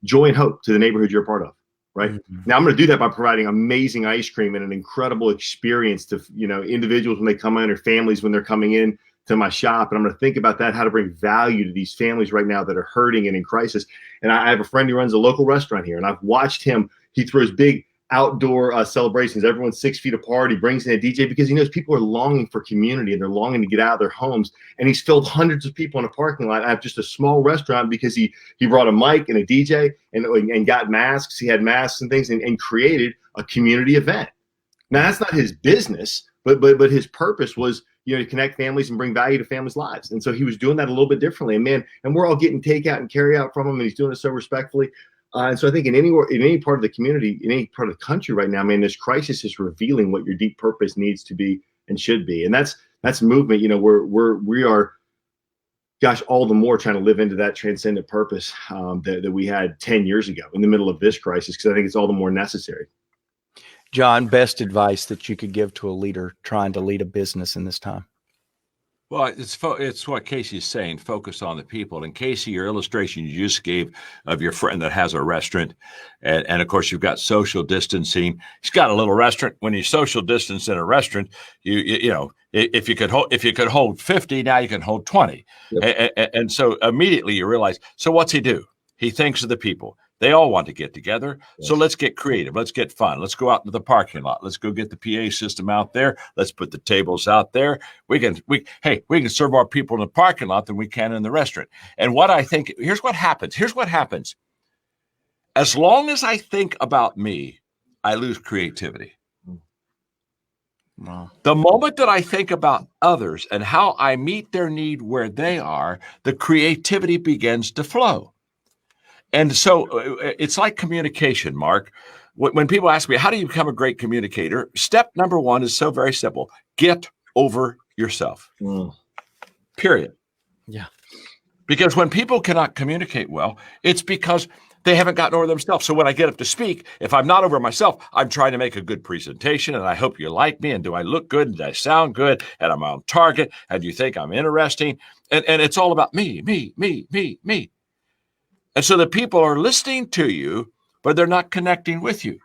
joy and hope to the neighborhood you're a part of, right? Mm-hmm. Now, I'm going to do that by providing amazing ice cream and an incredible experience to individuals when they come in or families when they're coming in to my shop. And I'm going to think about that, how to bring value to these families right now that are hurting and in crisis. And I have a friend who runs a local restaurant here, and I've watched him. He throws big outdoor celebrations. Everyone's 6 feet apart. He brings in a DJ because he knows people are longing for community and they're longing to get out of their homes. And he's filled hundreds of people in a parking lot. I have just a small restaurant because he brought a mic and a DJ and got masks. He had masks and things and created a community event. Now, that's not his business, but his purpose was to connect families and bring value to families' lives. And so he was doing that a little bit differently. And we're all getting takeout and carry out from him, and he's doing it so respectfully. And so I think in any part of the community, in any part of the country right now, man, this crisis is revealing what your deep purpose needs to be and should be. And that's movement. We are, gosh, all the more trying to live into that transcendent purpose that we had 10 years ago in the middle of this crisis, because I think it's all the more necessary. John, best advice that you could give to a leader trying to lead a business in this time? Well, it's what Casey's saying, focus on the people. And Casey, your illustration you just gave of your friend that has a restaurant, and of course you've got social distancing. He's got a little restaurant. When you social distance in a restaurant, if you could hold 50, now you can hold 20. Yep. And so immediately you realize, so what's he do? He thinks of the people. They all want to get together. Yes. So let's get creative. Let's get fun. Let's go out into the parking lot. Let's go get the PA system out there. Let's put the tables out there. We can serve our people in the parking lot than we can in the restaurant. And here's what happens. As long as I think about me, I lose creativity. Wow. The moment that I think about others and how I meet their need where they are, the creativity begins to flow. And so it's like communication, Mark. When people ask me, how do you become a great communicator? Step number one is so very simple. Get over yourself. Period. Yeah. Because when people cannot communicate well, it's because they haven't gotten over themselves. So when I get up to speak, if I'm not over myself, I'm trying to make a good presentation, and I hope you like me, and do I look good, and do I sound good, and I'm on target, and you think I'm interesting, and it's all about me. And so the people are listening to you, but they're not connecting with you.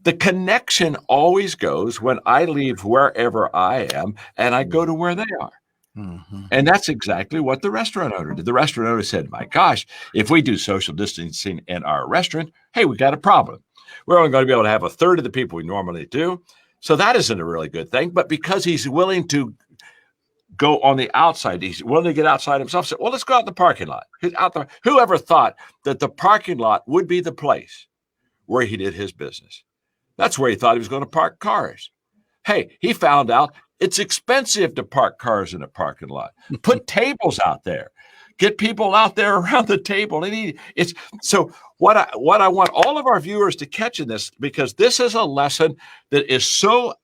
The connection always goes when I leave wherever I am and I go to where they are. Mm-hmm. And that's exactly what the restaurant owner did. The restaurant owner said, my gosh, if we do social distancing in our restaurant, hey, we got a problem. We're only going to be able to have a third of the people we normally do. So that isn't a really good thing. But because he's willing to go on the outside, he's willing to get outside himself, said, well, let's go out in the parking lot. Out there. Whoever thought that the parking lot would be the place where he did his business? That's where he thought he was going to park cars. Hey, he found out it's expensive to park cars in a parking lot. Put tables out there. Get people out there around the table. It's so what I want all of our viewers to catch in this, because this is a lesson that is so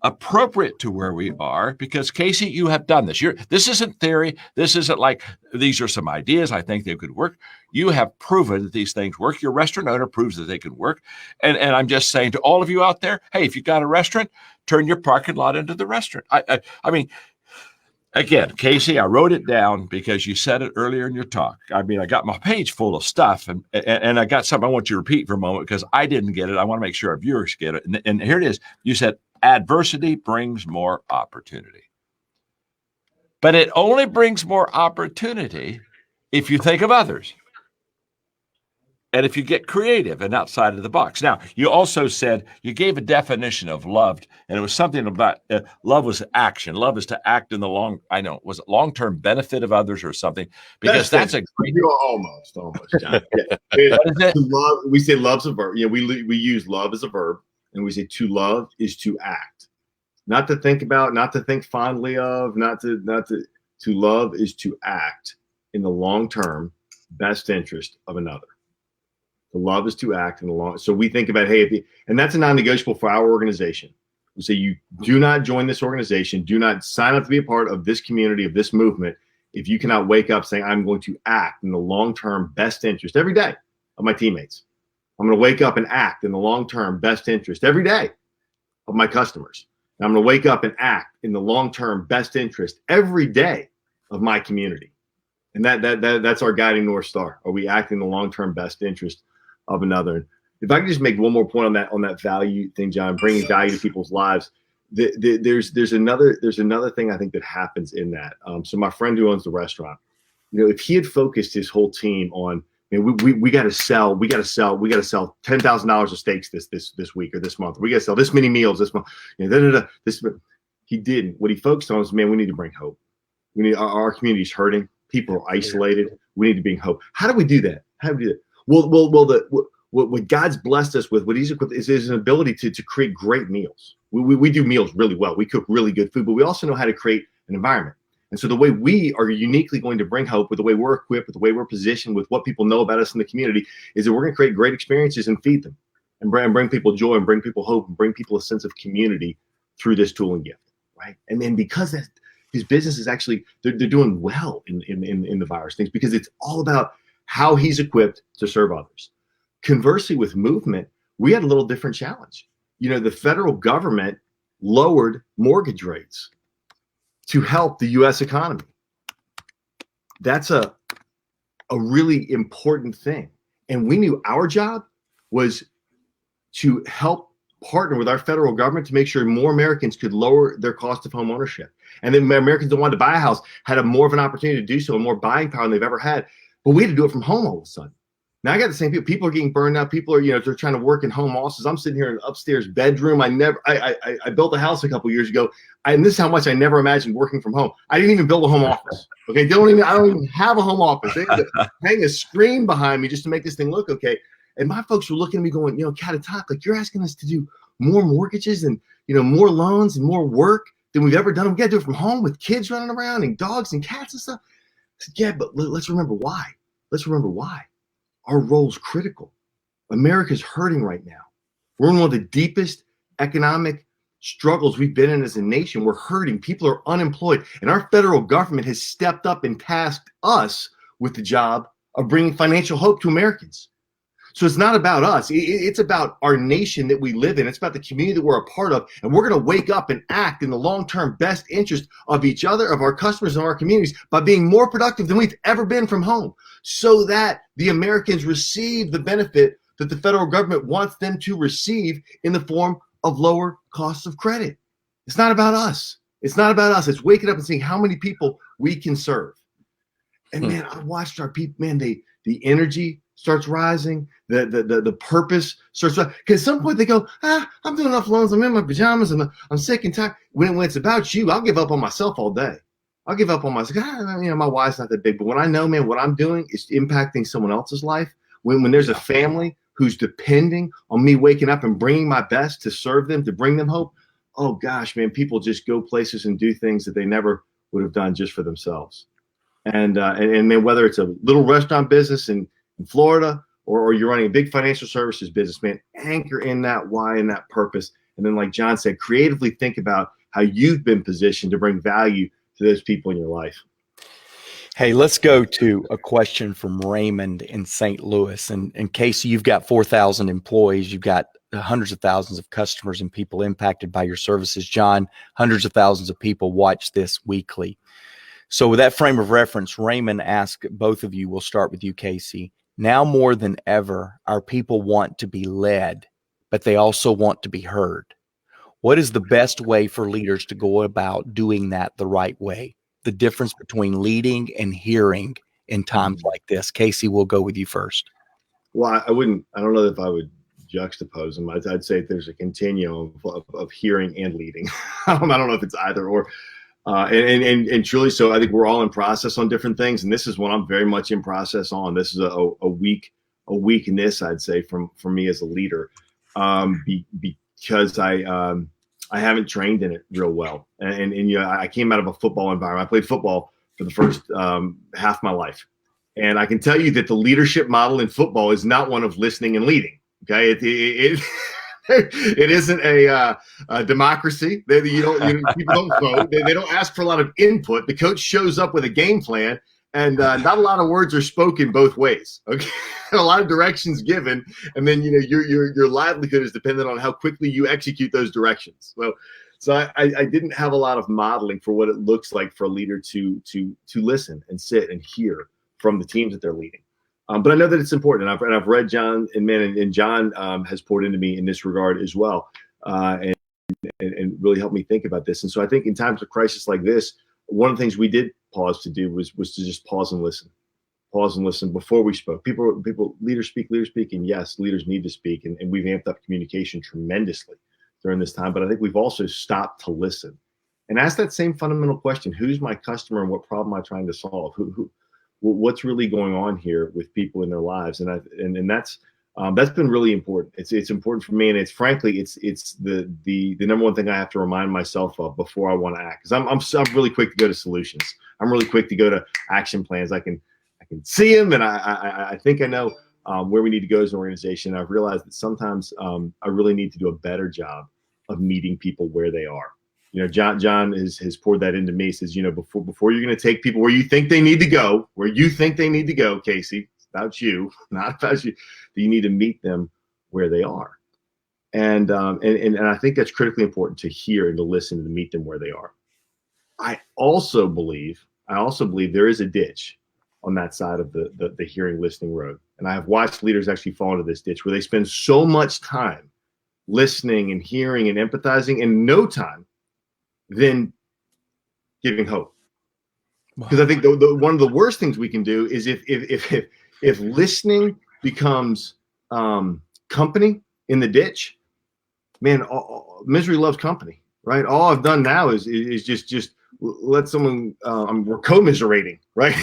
appropriate to where we are, because Casey, you have done this. This isn't theory. This isn't like these are some ideas. I think they could work. You have proven that these things work. Your restaurant owner proves that they can work. And I'm just saying to all of you out there, hey, if you got a restaurant, turn your parking lot into the restaurant. I mean, again, Casey, I wrote it down because you said it earlier in your talk. I mean, I got my page full of stuff, and I got something I want you to repeat for a moment because I didn't get it. I want to make sure our viewers get it. And here it is. You said, adversity brings more opportunity. But it only brings more opportunity if you think of others and if you get creative and outside of the box. Now, you also said you gave a definition of loved, and it was something about love was action. Love is to act in the was it long-term benefit of others or something? Because that's a great. Almost, John. Yeah. Love, we say love's a verb. We use love as a verb. And we say to love is to act, not to think about, not to think fondly of, to love is to act in the long-term best interest of another. To love is to act in the long. So we think about, hey, and that's a non-negotiable for our organization. We say you do not join this organization, do not sign up to be a part of this community, of this movement, if you cannot wake up saying, I'm going to act in the long-term best interest every day of my teammates. I'm going to wake up and act in the long-term best interest every day of my customers. And I'm going to wake up and act in the long-term best interest every day of my community. And that's our guiding North Star. Are we acting in the long-term best interest of another? And if I could just make one more point on that value thing, John, bringing value to people's lives. There's another thing I think that happens in that. So my friend who owns the restaurant, if he had focused his whole team on, we got to sell $10,000 of steaks this week or this month. We got to sell this many meals this month. He didn't. What he focused on was, we need to bring hope. We need our community's hurting. People are isolated. We need to bring hope. How do we do that? Well, what God's blessed us with, what He's equipped is an ability to create great meals. We do meals really well. We cook really good food, but we also know how to create an environment. And so the way we are uniquely going to bring hope, with the way we're equipped, with the way we're positioned, with what people know about us in the community, is that we're going to create great experiences and feed them and bring people joy and bring people hope and bring people a sense of community through this tool and gift, right? And then because his business is actually, they're doing well in the virus things, because it's all about how he's equipped to serve others. Conversely, with movement, we had a little different challenge. The federal government lowered mortgage rates to help the U.S. economy. That's a really important thing. And we knew our job was to help partner with our federal government to make sure more Americans could lower their cost of home ownership. And then Americans that wanted to buy a house had more of an opportunity to do so, and more buying power than they've ever had. But we had to do it from home all of a sudden. Now I got the same people. People are getting burned out. People are, they're trying to work in home offices. I'm sitting here in an upstairs bedroom. I built a house a couple years ago, and this is how much I never imagined working from home. I didn't even build a home office. Okay, I don't even have a home office. They had to hang a screen behind me just to make this thing look okay. And my folks were looking at me going, Cat, like, you're asking us to do more mortgages and, more loans and more work than we've ever done. We got to do it from home with kids running around and dogs and cats and stuff. I said, yeah, but let's remember why. Let's remember why. Our role's critical. America's hurting right now. We're in one of the deepest economic struggles we've been in as a nation. We're hurting. People are unemployed. And our federal government has stepped up and tasked us with the job of bringing financial hope to Americans. So it's not about us. It's about our nation that we live in. It's about the community that we're a part of. And we're going to wake up and act in the long-term best interest of each other, of our customers and our communities by being more productive than we've ever been from home, so that the Americans receive the benefit that the federal government wants them to receive in the form of lower costs of credit. It's not about us. It's not about us. It's waking up and seeing how many people we can serve. And man, I watched our people, man, the energy starts rising, the purpose starts rising. Because at some point they go, I'm doing enough loans, I'm in my pajamas, I'm sick and tired. When it's about you, I'll give up on myself all day. I'll give up on myself. My why's not that big. But when I know, man, what I'm doing is impacting someone else's life, when there's a family who's depending on me waking up and bringing my best to serve them, to bring them hope, oh gosh, man, people just go places and do things that they never would have done just for themselves. And then whether it's a little restaurant business in Florida or you're running a big financial services business, man, anchor in that why and that purpose. And then, like John said, creatively think about how you've been positioned to bring value to those people in your life. Hey, let's go to a question from Raymond in St. Louis. And Casey, you've got 4,000 employees. You've got hundreds of thousands of customers and people impacted by your services. John, hundreds of thousands of people watch this weekly. So with that frame of reference, Raymond asked both of you, we'll start with you, Casey. Now more than ever, our people want to be led, but they also want to be heard. What is the best way for leaders to go about doing that the right way? The difference between leading and hearing in times like this. Casey, we'll go with you first. Well, I don't know if I would juxtapose them. I'd say there's a continuum of hearing and leading. I don't know if it's either or. And truly, so I think we're all in process on different things, and this is what I'm very much in process on. This is a weakness, I'd say, for me as a leader, because I haven't trained in it real well, and I came out of a football environment. I played football for the first half of my life, and I can tell you that the leadership model in football is not one of listening and leading. Okay, it isn't a democracy. People don't vote. They don't ask for a lot of input. The coach shows up with a game plan, and not a lot of words are spoken both ways. Okay, a lot of directions given, and then your livelihood is dependent on how quickly you execute those directions. So I didn't have a lot of modeling for what it looks like for a leader to listen and sit and hear from the teams that they're leading. But I know that it's important, and I've read John, and John has poured into me in this regard as well, and really helped me think about this. And so I think in times of crisis like this, one of the things we did pause to do was to just pause and listen before we spoke. Leaders speak, and yes, leaders need to speak, and we've amped up communication tremendously during this time. But I think we've also stopped to listen and ask that same fundamental question: who's my customer, and what problem am I trying to solve? What's really going on here with people in their lives, and that's been really important. It's important for me, and it's the number one thing I have to remind myself of before I want to act. Because I'm really quick to go to solutions. I'm really quick to go to action plans. I can see them, and I think I know where we need to go as an organization. I've realized that sometimes I really need to do a better job of meeting people where they are. John has poured that into me. He says, before you're going to take people where you think they need to go, Casey, it's about you, not about you. You need to meet them where they are. And I think that's critically important, to hear and to listen and to meet them where they are. I also believe there is a ditch on that side of the hearing, listening road. And I have watched leaders actually fall into this ditch where they spend so much time listening and hearing and empathizing and no time then giving hope. Because I think one of the worst things we can do is if listening becomes company in the ditch, man, misery loves company, right? All I've done now is just let someone we're commiserating, right,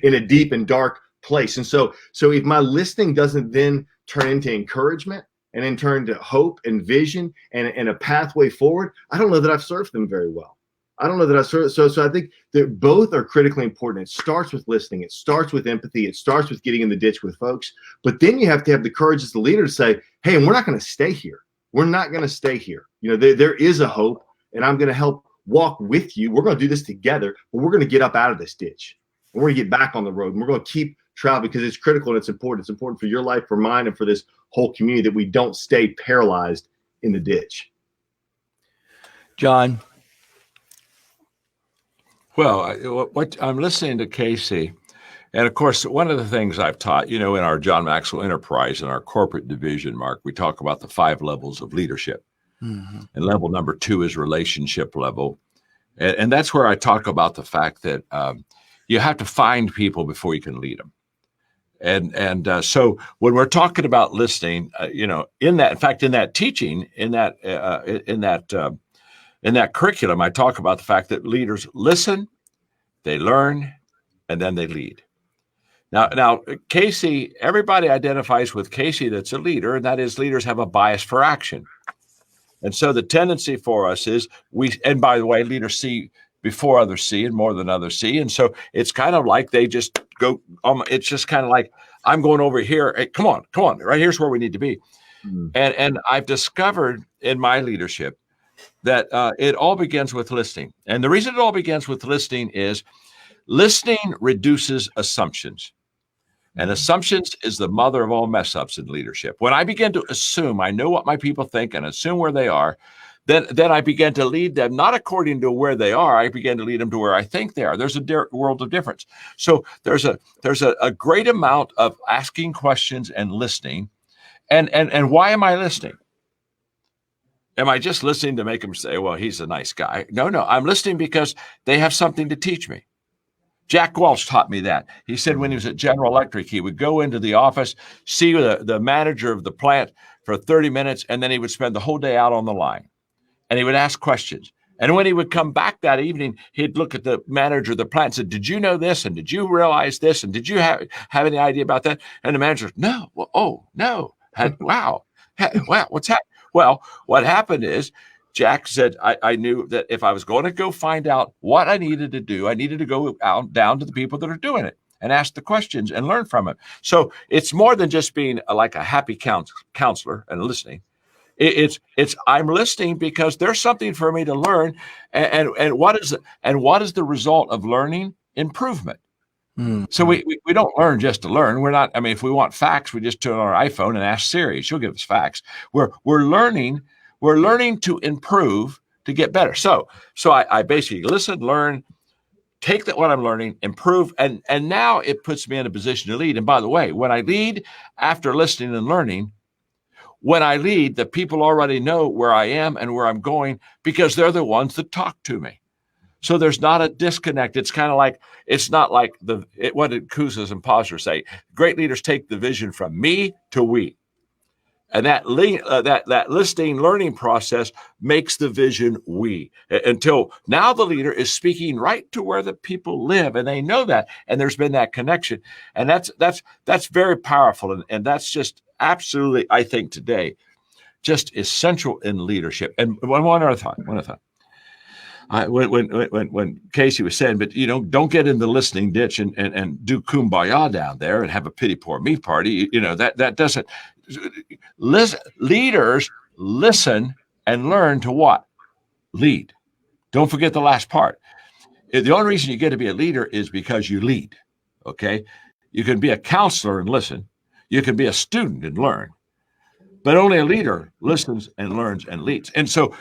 in a deep and dark place. And so if my listening doesn't then turn into encouragement and in turn to hope and vision and a pathway forward, I don't know that I've served them very well. I don't know that I served. So I think that both are critically important. It starts with listening. It starts with empathy. It starts with getting in the ditch with folks. But then you have to have the courage as the leader to say, hey, and we're not going to stay here. We're not going to stay here. You know, there is a hope, and I'm going to help walk with you. We're going to do this together, but we're going to get up out of this ditch. And we're going to get back on the road. And we're going to keep traveling because it's critical and it's important. It's important for your life, for mine, and for this whole community that we don't stay paralyzed in the ditch. John. Well, what I'm listening to Casey, and of course, one of the things I've taught, you know, in our John Maxwell Enterprise, in our corporate division, Mark, we talk about the 5 levels of leadership. Mm-hmm. And level number 2 is relationship level. And that's where I talk about the fact that you have to find people before you can lead them. And so when we're talking about listening, you know, in that teaching, in that curriculum, I talk about the fact that leaders listen, they learn, and then they lead. Now, Casey, everybody identifies with Casey that's a leader, and that is leaders have a bias for action. And so the tendency for us is and by the way, leaders see before others see and more than others see. And so it's kind of like they just go, it's just kind of like, I'm going over here. Hey, come on, right here's where we need to be. Mm-hmm. And I've discovered in my leadership that it all begins with listening. And the reason it all begins with listening is listening reduces assumptions. And assumptions is the mother of all mess ups in leadership. When I begin to assume, I know what my people think and assume where they are, then I begin to lead them, not according to where they are, I begin to lead them to where I think they are. There's a world of difference. So there's a great amount of asking questions and listening. And why am I listening? Am I just listening to make them say, well, he's a nice guy? No, I'm listening because they have something to teach me. Jack Welch taught me that. He said when he was at General Electric, he would go into the office, see the manager of the plant for 30 minutes, and then he would spend the whole day out on the line. And he would ask questions. And when he would come back that evening, he'd look at the manager of the plant and say, did you know this? And did you realize this? And did you have any idea about that? And the manager, no. Well, oh, no. Wow. Wow. What's happening? Well, what happened is Jack said, I knew that if I was going to go find out what I needed to do, I needed to go down to the people that are doing it and ask the questions and learn from it. So it's more than just being like a happy counselor and listening. It's I'm listening because there's something for me to learn. And what is the result of learning? Improvement. Mm-hmm. So we don't learn just to learn. We're not, I mean, if we want facts, we just turn on our iPhone and ask Siri. She'll give us facts. We're learning to improve, to get better. So I basically listen, learn, take what I'm learning, improve, and now it puts me in a position to lead. And by the way, when I lead after listening and learning, when I lead, the people already know where I am and where I'm going because they're the ones that talk to me. So there's not a disconnect. It's kind of like, it's not like what did Kuzas and Posner say? Great leaders take the vision from me to we. And that listening, learning process makes the vision we, until now the leader is speaking right to where the people live, and they know that, and there's been that connection, and that's very powerful, and that's just absolutely, I think today, just essential in leadership. And one other thought. When Casey was saying, but don't get in the listening ditch and do kumbaya down there and have a pity poor me party. That doesn't. Leaders listen and learn to what? Lead. Don't forget the last part. The only reason you get to be a leader is because you lead. Okay, you can be a counselor and listen. You can be a student and learn, but only a leader listens and learns and leads. And so,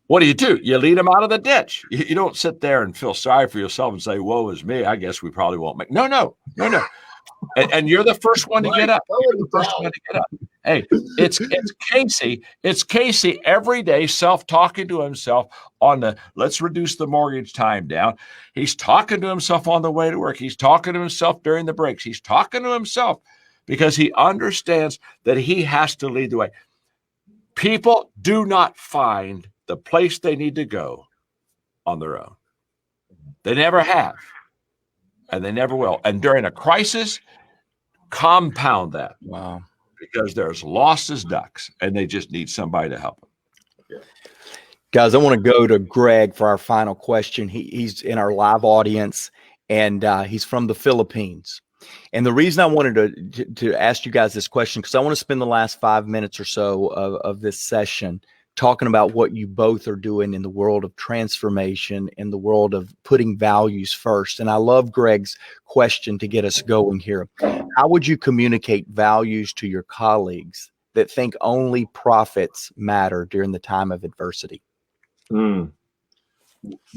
what do? You lead them out of the ditch. You don't sit there and feel sorry for yourself and say, woe is me. I guess we probably won't make. No. And you're the first one to get up. You're the first one to get up. Hey, it's Casey. It's Casey every day self-talking to himself on let's reduce the mortgage time down. He's talking to himself on the way to work. He's talking to himself during the breaks. He's talking to himself because he understands that he has to lead the way. People do not find the place they need to go on their own. They never have, and they never will. And during a crisis, compound that. Wow. because they're as lost as ducks, and they just need somebody to help them. Yeah. Guys, I want to go to Greg for our final question. He's in our live audience, and he's from the Philippines. And the reason I wanted to ask you guys this question, because I want to spend the last 5 minutes or so of this session talking about what you both are doing in the world of transformation, in the world of putting values first. And I love Greg's question to get us going here. How would you communicate values to your colleagues that think only profits matter during the time of adversity?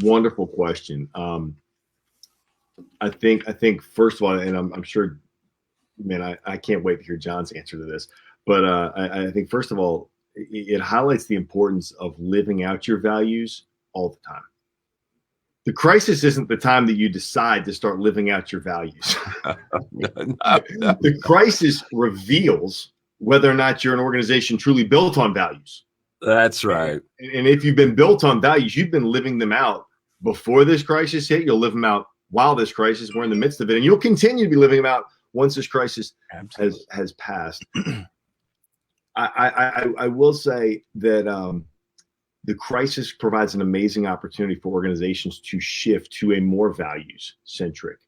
Wonderful question. I think first of all, and I'm sure, man, I can't wait to hear John's answer to this. But I think first of all, it highlights the importance of living out your values all the time. The crisis isn't the time that you decide to start living out your values. The crisis reveals whether or not you're an organization truly built on values. That's right. And if you've been built on values, you've been living them out before this crisis hit. You'll live them out while this crisis, we're in the midst of it. And you'll continue to be living them out once this crisis has passed. I will say that the crisis provides an amazing opportunity for organizations to shift to a more values-centric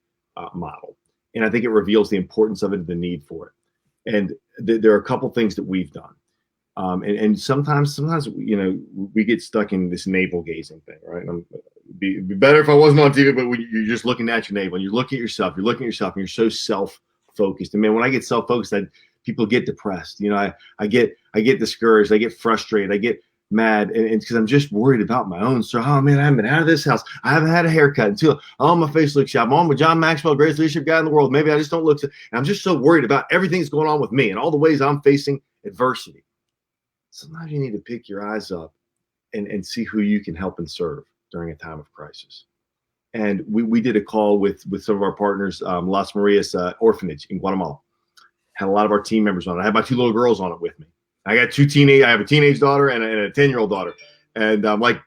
model. And I think it reveals the importance of it and the need for it. And there are a couple things that we've done. And sometimes, you know, we get stuck in this navel gazing thing, right? Be better if I wasn't on TV, but when you're just looking at your navel and you're looking at yourself, and you're so self-focused. And man, when I get self-focused, people get depressed. You know, I get discouraged, I get frustrated, I get mad, and because I'm just worried about my own. So, oh man, I haven't been out of this house. I haven't had a haircut until my face looks sharp. I'm on with John Maxwell, greatest leadership guy in the world. Maybe I just don't look. And I'm just so worried about everything that's going on with me and all the ways I'm facing adversity. Sometimes you need to pick your eyes up and see who you can help and serve during a time of crisis. And we did a call with some of our partners, Las Marias Orphanage in Guatemala. Had a lot of our team members on it. I had my 2 little girls on it with me. I have a teenage daughter and a 10-year-old daughter. And like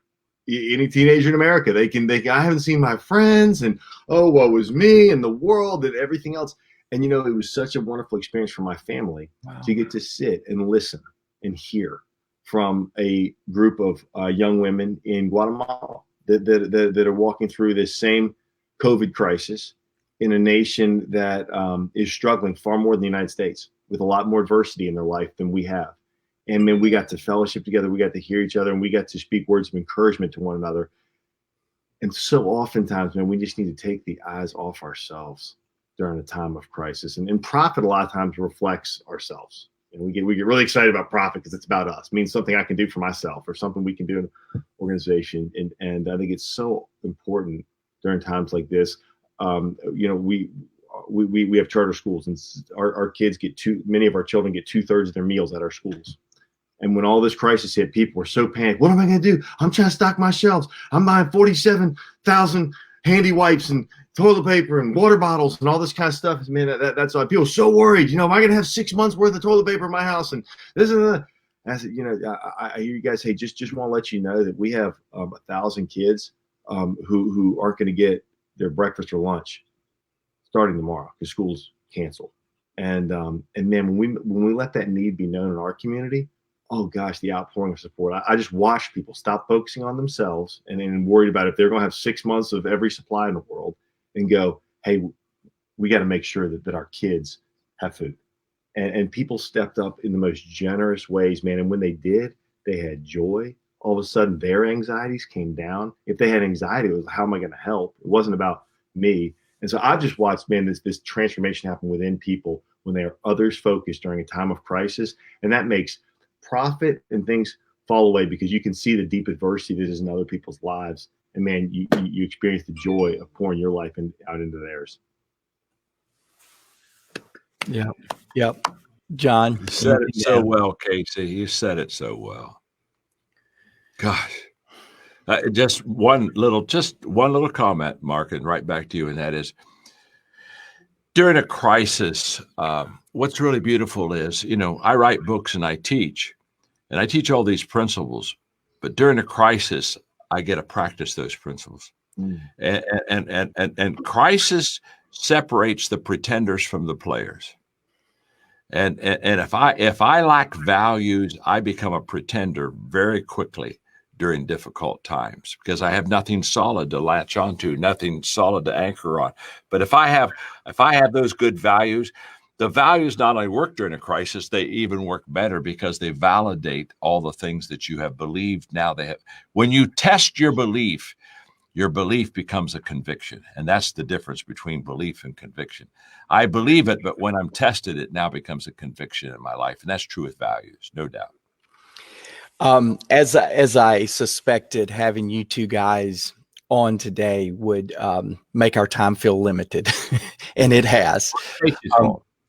any teenager in America, I haven't seen my friends, and what was me and the world and everything else. And you know, it was such a wonderful experience for my family to get to sit and listen and hear from a group of young women in Guatemala that are walking through this same COVID crisis in a nation that is struggling far more than the United States, with a lot more adversity in their life than we have. And then we got to fellowship together, we got to hear each other, and we got to speak words of encouragement to one another. And so oftentimes, man, we just need to take the eyes off ourselves during a time of crisis. And profit a lot of times reflects ourselves. And we get really excited about profit because it's about us. It means something I can do for myself or something we can do in an organization. And I think it's so important during times like this. You know, we have charter schools, and our kids many of our children get 2/3 of their meals at our schools. And when all this crisis hit, people were so panicked. What am I going to do? I'm trying to stock my shelves. I'm buying 47,000 handy wipes and toilet paper and water bottles and all this kind of stuff. Man, that's why people are so worried. You know, am I going to have 6 months worth of toilet paper in my house? And this and that. I said, you know, I hear you guys say, just want to let you know that we have 1,000 kids who aren't going to get their breakfast or lunch starting tomorrow because school's canceled. And man, when we let that need be known in our community, oh gosh, the outpouring of support. I just watch people stop focusing on themselves and worried about if they're going to have 6 months of every supply in the world, and go, hey, we got to make sure that our kids have food. And people stepped up in the most generous ways, man. And when they did, they had joy. All of a sudden, their anxieties came down. If they had anxiety, it was, how am I going to help? It wasn't about me. And so I've just watched, man, this transformation happen within people when they are others focused during a time of crisis. And that makes profit and things fall away because you can see the deep adversity that is in other people's lives. And man, you experience the joy of pouring your life out into theirs. Yeah. Yep. John. You said it so well, Casey. You said it so well. Gosh. Just one little comment, Mark, and right back to you. And that is, during a crisis, what's really beautiful is, you know, I write books and I teach all these principles, but during a crisis, I get to practice those principles. And crisis separates the pretenders from the players. And if I lack values, I become a pretender very quickly during difficult times because I have nothing solid to latch onto, nothing solid to anchor on. But if I have those good values, the values not only work during a crisis, they even work better because they validate all the things that you have believed. Now they have. When you test your belief becomes a conviction. And that's the difference between belief and conviction. I believe it, but when I'm tested, it now becomes a conviction in my life. And that's true with values, no doubt. As I suspected, having you two guys on today would make our time feel limited, and it has.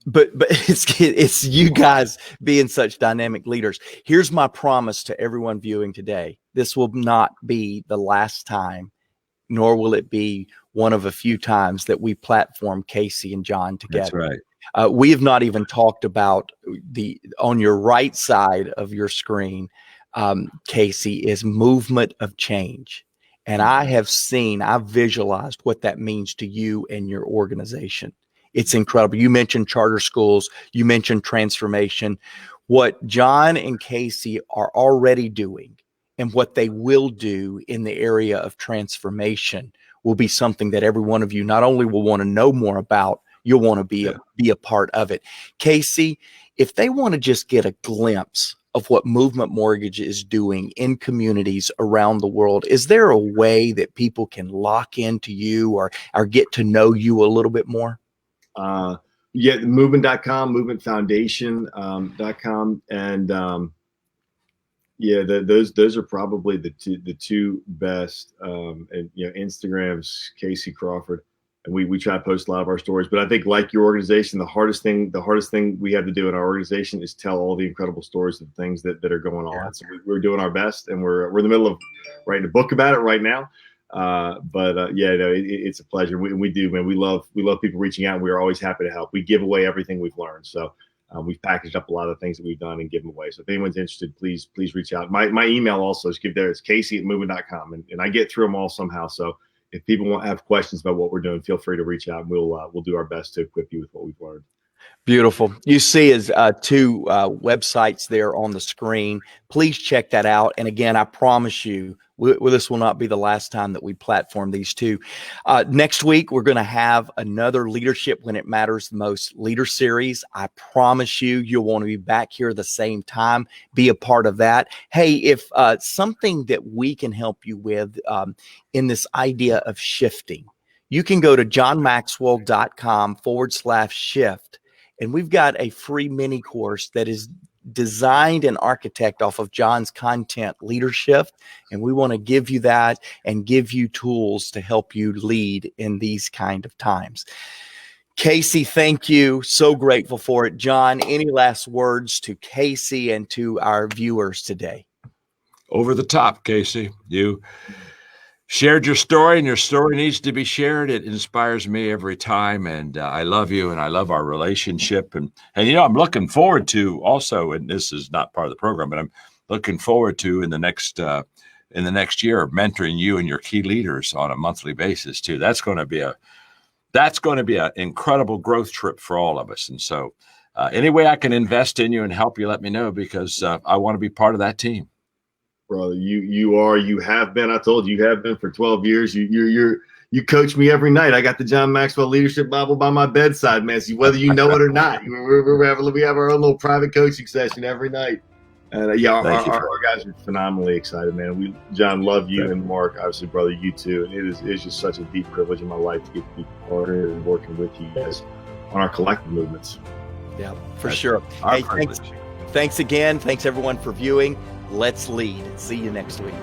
But it's you guys being such dynamic leaders. Here's my promise to everyone viewing today: this will not be the last time, nor will it be one of a few times that we platform Casey and John together. That's right. We have not even talked about on your right side of your screen. Casey, is movement of change. And I've visualized what that means to you and your organization. It's incredible. You mentioned charter schools, you mentioned transformation. What John and Casey are already doing and what they will do in the area of transformation will be something that every one of you not only will want to know more about, you'll want to be a part of it. Casey, if they want to just get a glimpse of what Movement Mortgage is doing in communities around the world, is there a way that people can lock into you or get to know you a little bit more? Movement.com, movementfoundation.com. And those are probably the two best. And Instagram's Casey Crawford. And we try to post a lot of our stories, but I think like your organization, the hardest thing we have to do in our organization is tell all the incredible stories of things that are going on. So we're doing our best, and we're in the middle of writing a book about it right now. It's a pleasure. We do, man. We love people reaching out, and we're always happy to help. We give away everything we've learned. So we've packaged up a lot of things that we've done and give them away. So if anyone's interested, please reach out. My email also is it's Casey@movement.com, and I get through them all somehow. So if people have questions about what we're doing, feel free to reach out, and we'll do our best to equip you with what we've learned. Beautiful. You see is two websites there on the screen. Please check that out. And again, I promise you, this will not be the last time that we platform these two. Next week, we're going to have another Leadership When It Matters the Most leader series. I promise you'll want to be back here the same time, be a part of that. Hey, if something that we can help you with in this idea of shifting, you can go to johnmaxwell.com/shift. And we've got a free mini course that is designed and architected off of John's content, Leadership. And we want to give you that and give you tools to help you lead in these kind of times. Casey, thank you. So grateful for it. John, any last words to Casey and to our viewers today? Over the top, Casey. You shared your story, and your story needs to be shared. It inspires me every time, and I love you, and I love our relationship. And I'm looking forward to also, and this is not part of the program, but I'm looking forward to in the next year mentoring you and your key leaders on a monthly basis too. That's going to be an incredible growth trip for all of us. And so, any way I can invest in you and help you, let me know, because I want to be part of that team. Brother, you have been. I told you have been for 12 years. You coach me every night. I got the John Maxwell Leadership Bible by my bedside, man. So whether you know it or not, we have our own little private coaching session every night. And our guys are phenomenally excited, man. John, love you, and Mark, obviously, brother, you too. And it's just such a deep privilege in my life to get to be part of it and working with you guys on our collective movements. Yeah, for sure. Hey, thanks again. Thanks everyone for viewing. Let's lead. See you next week.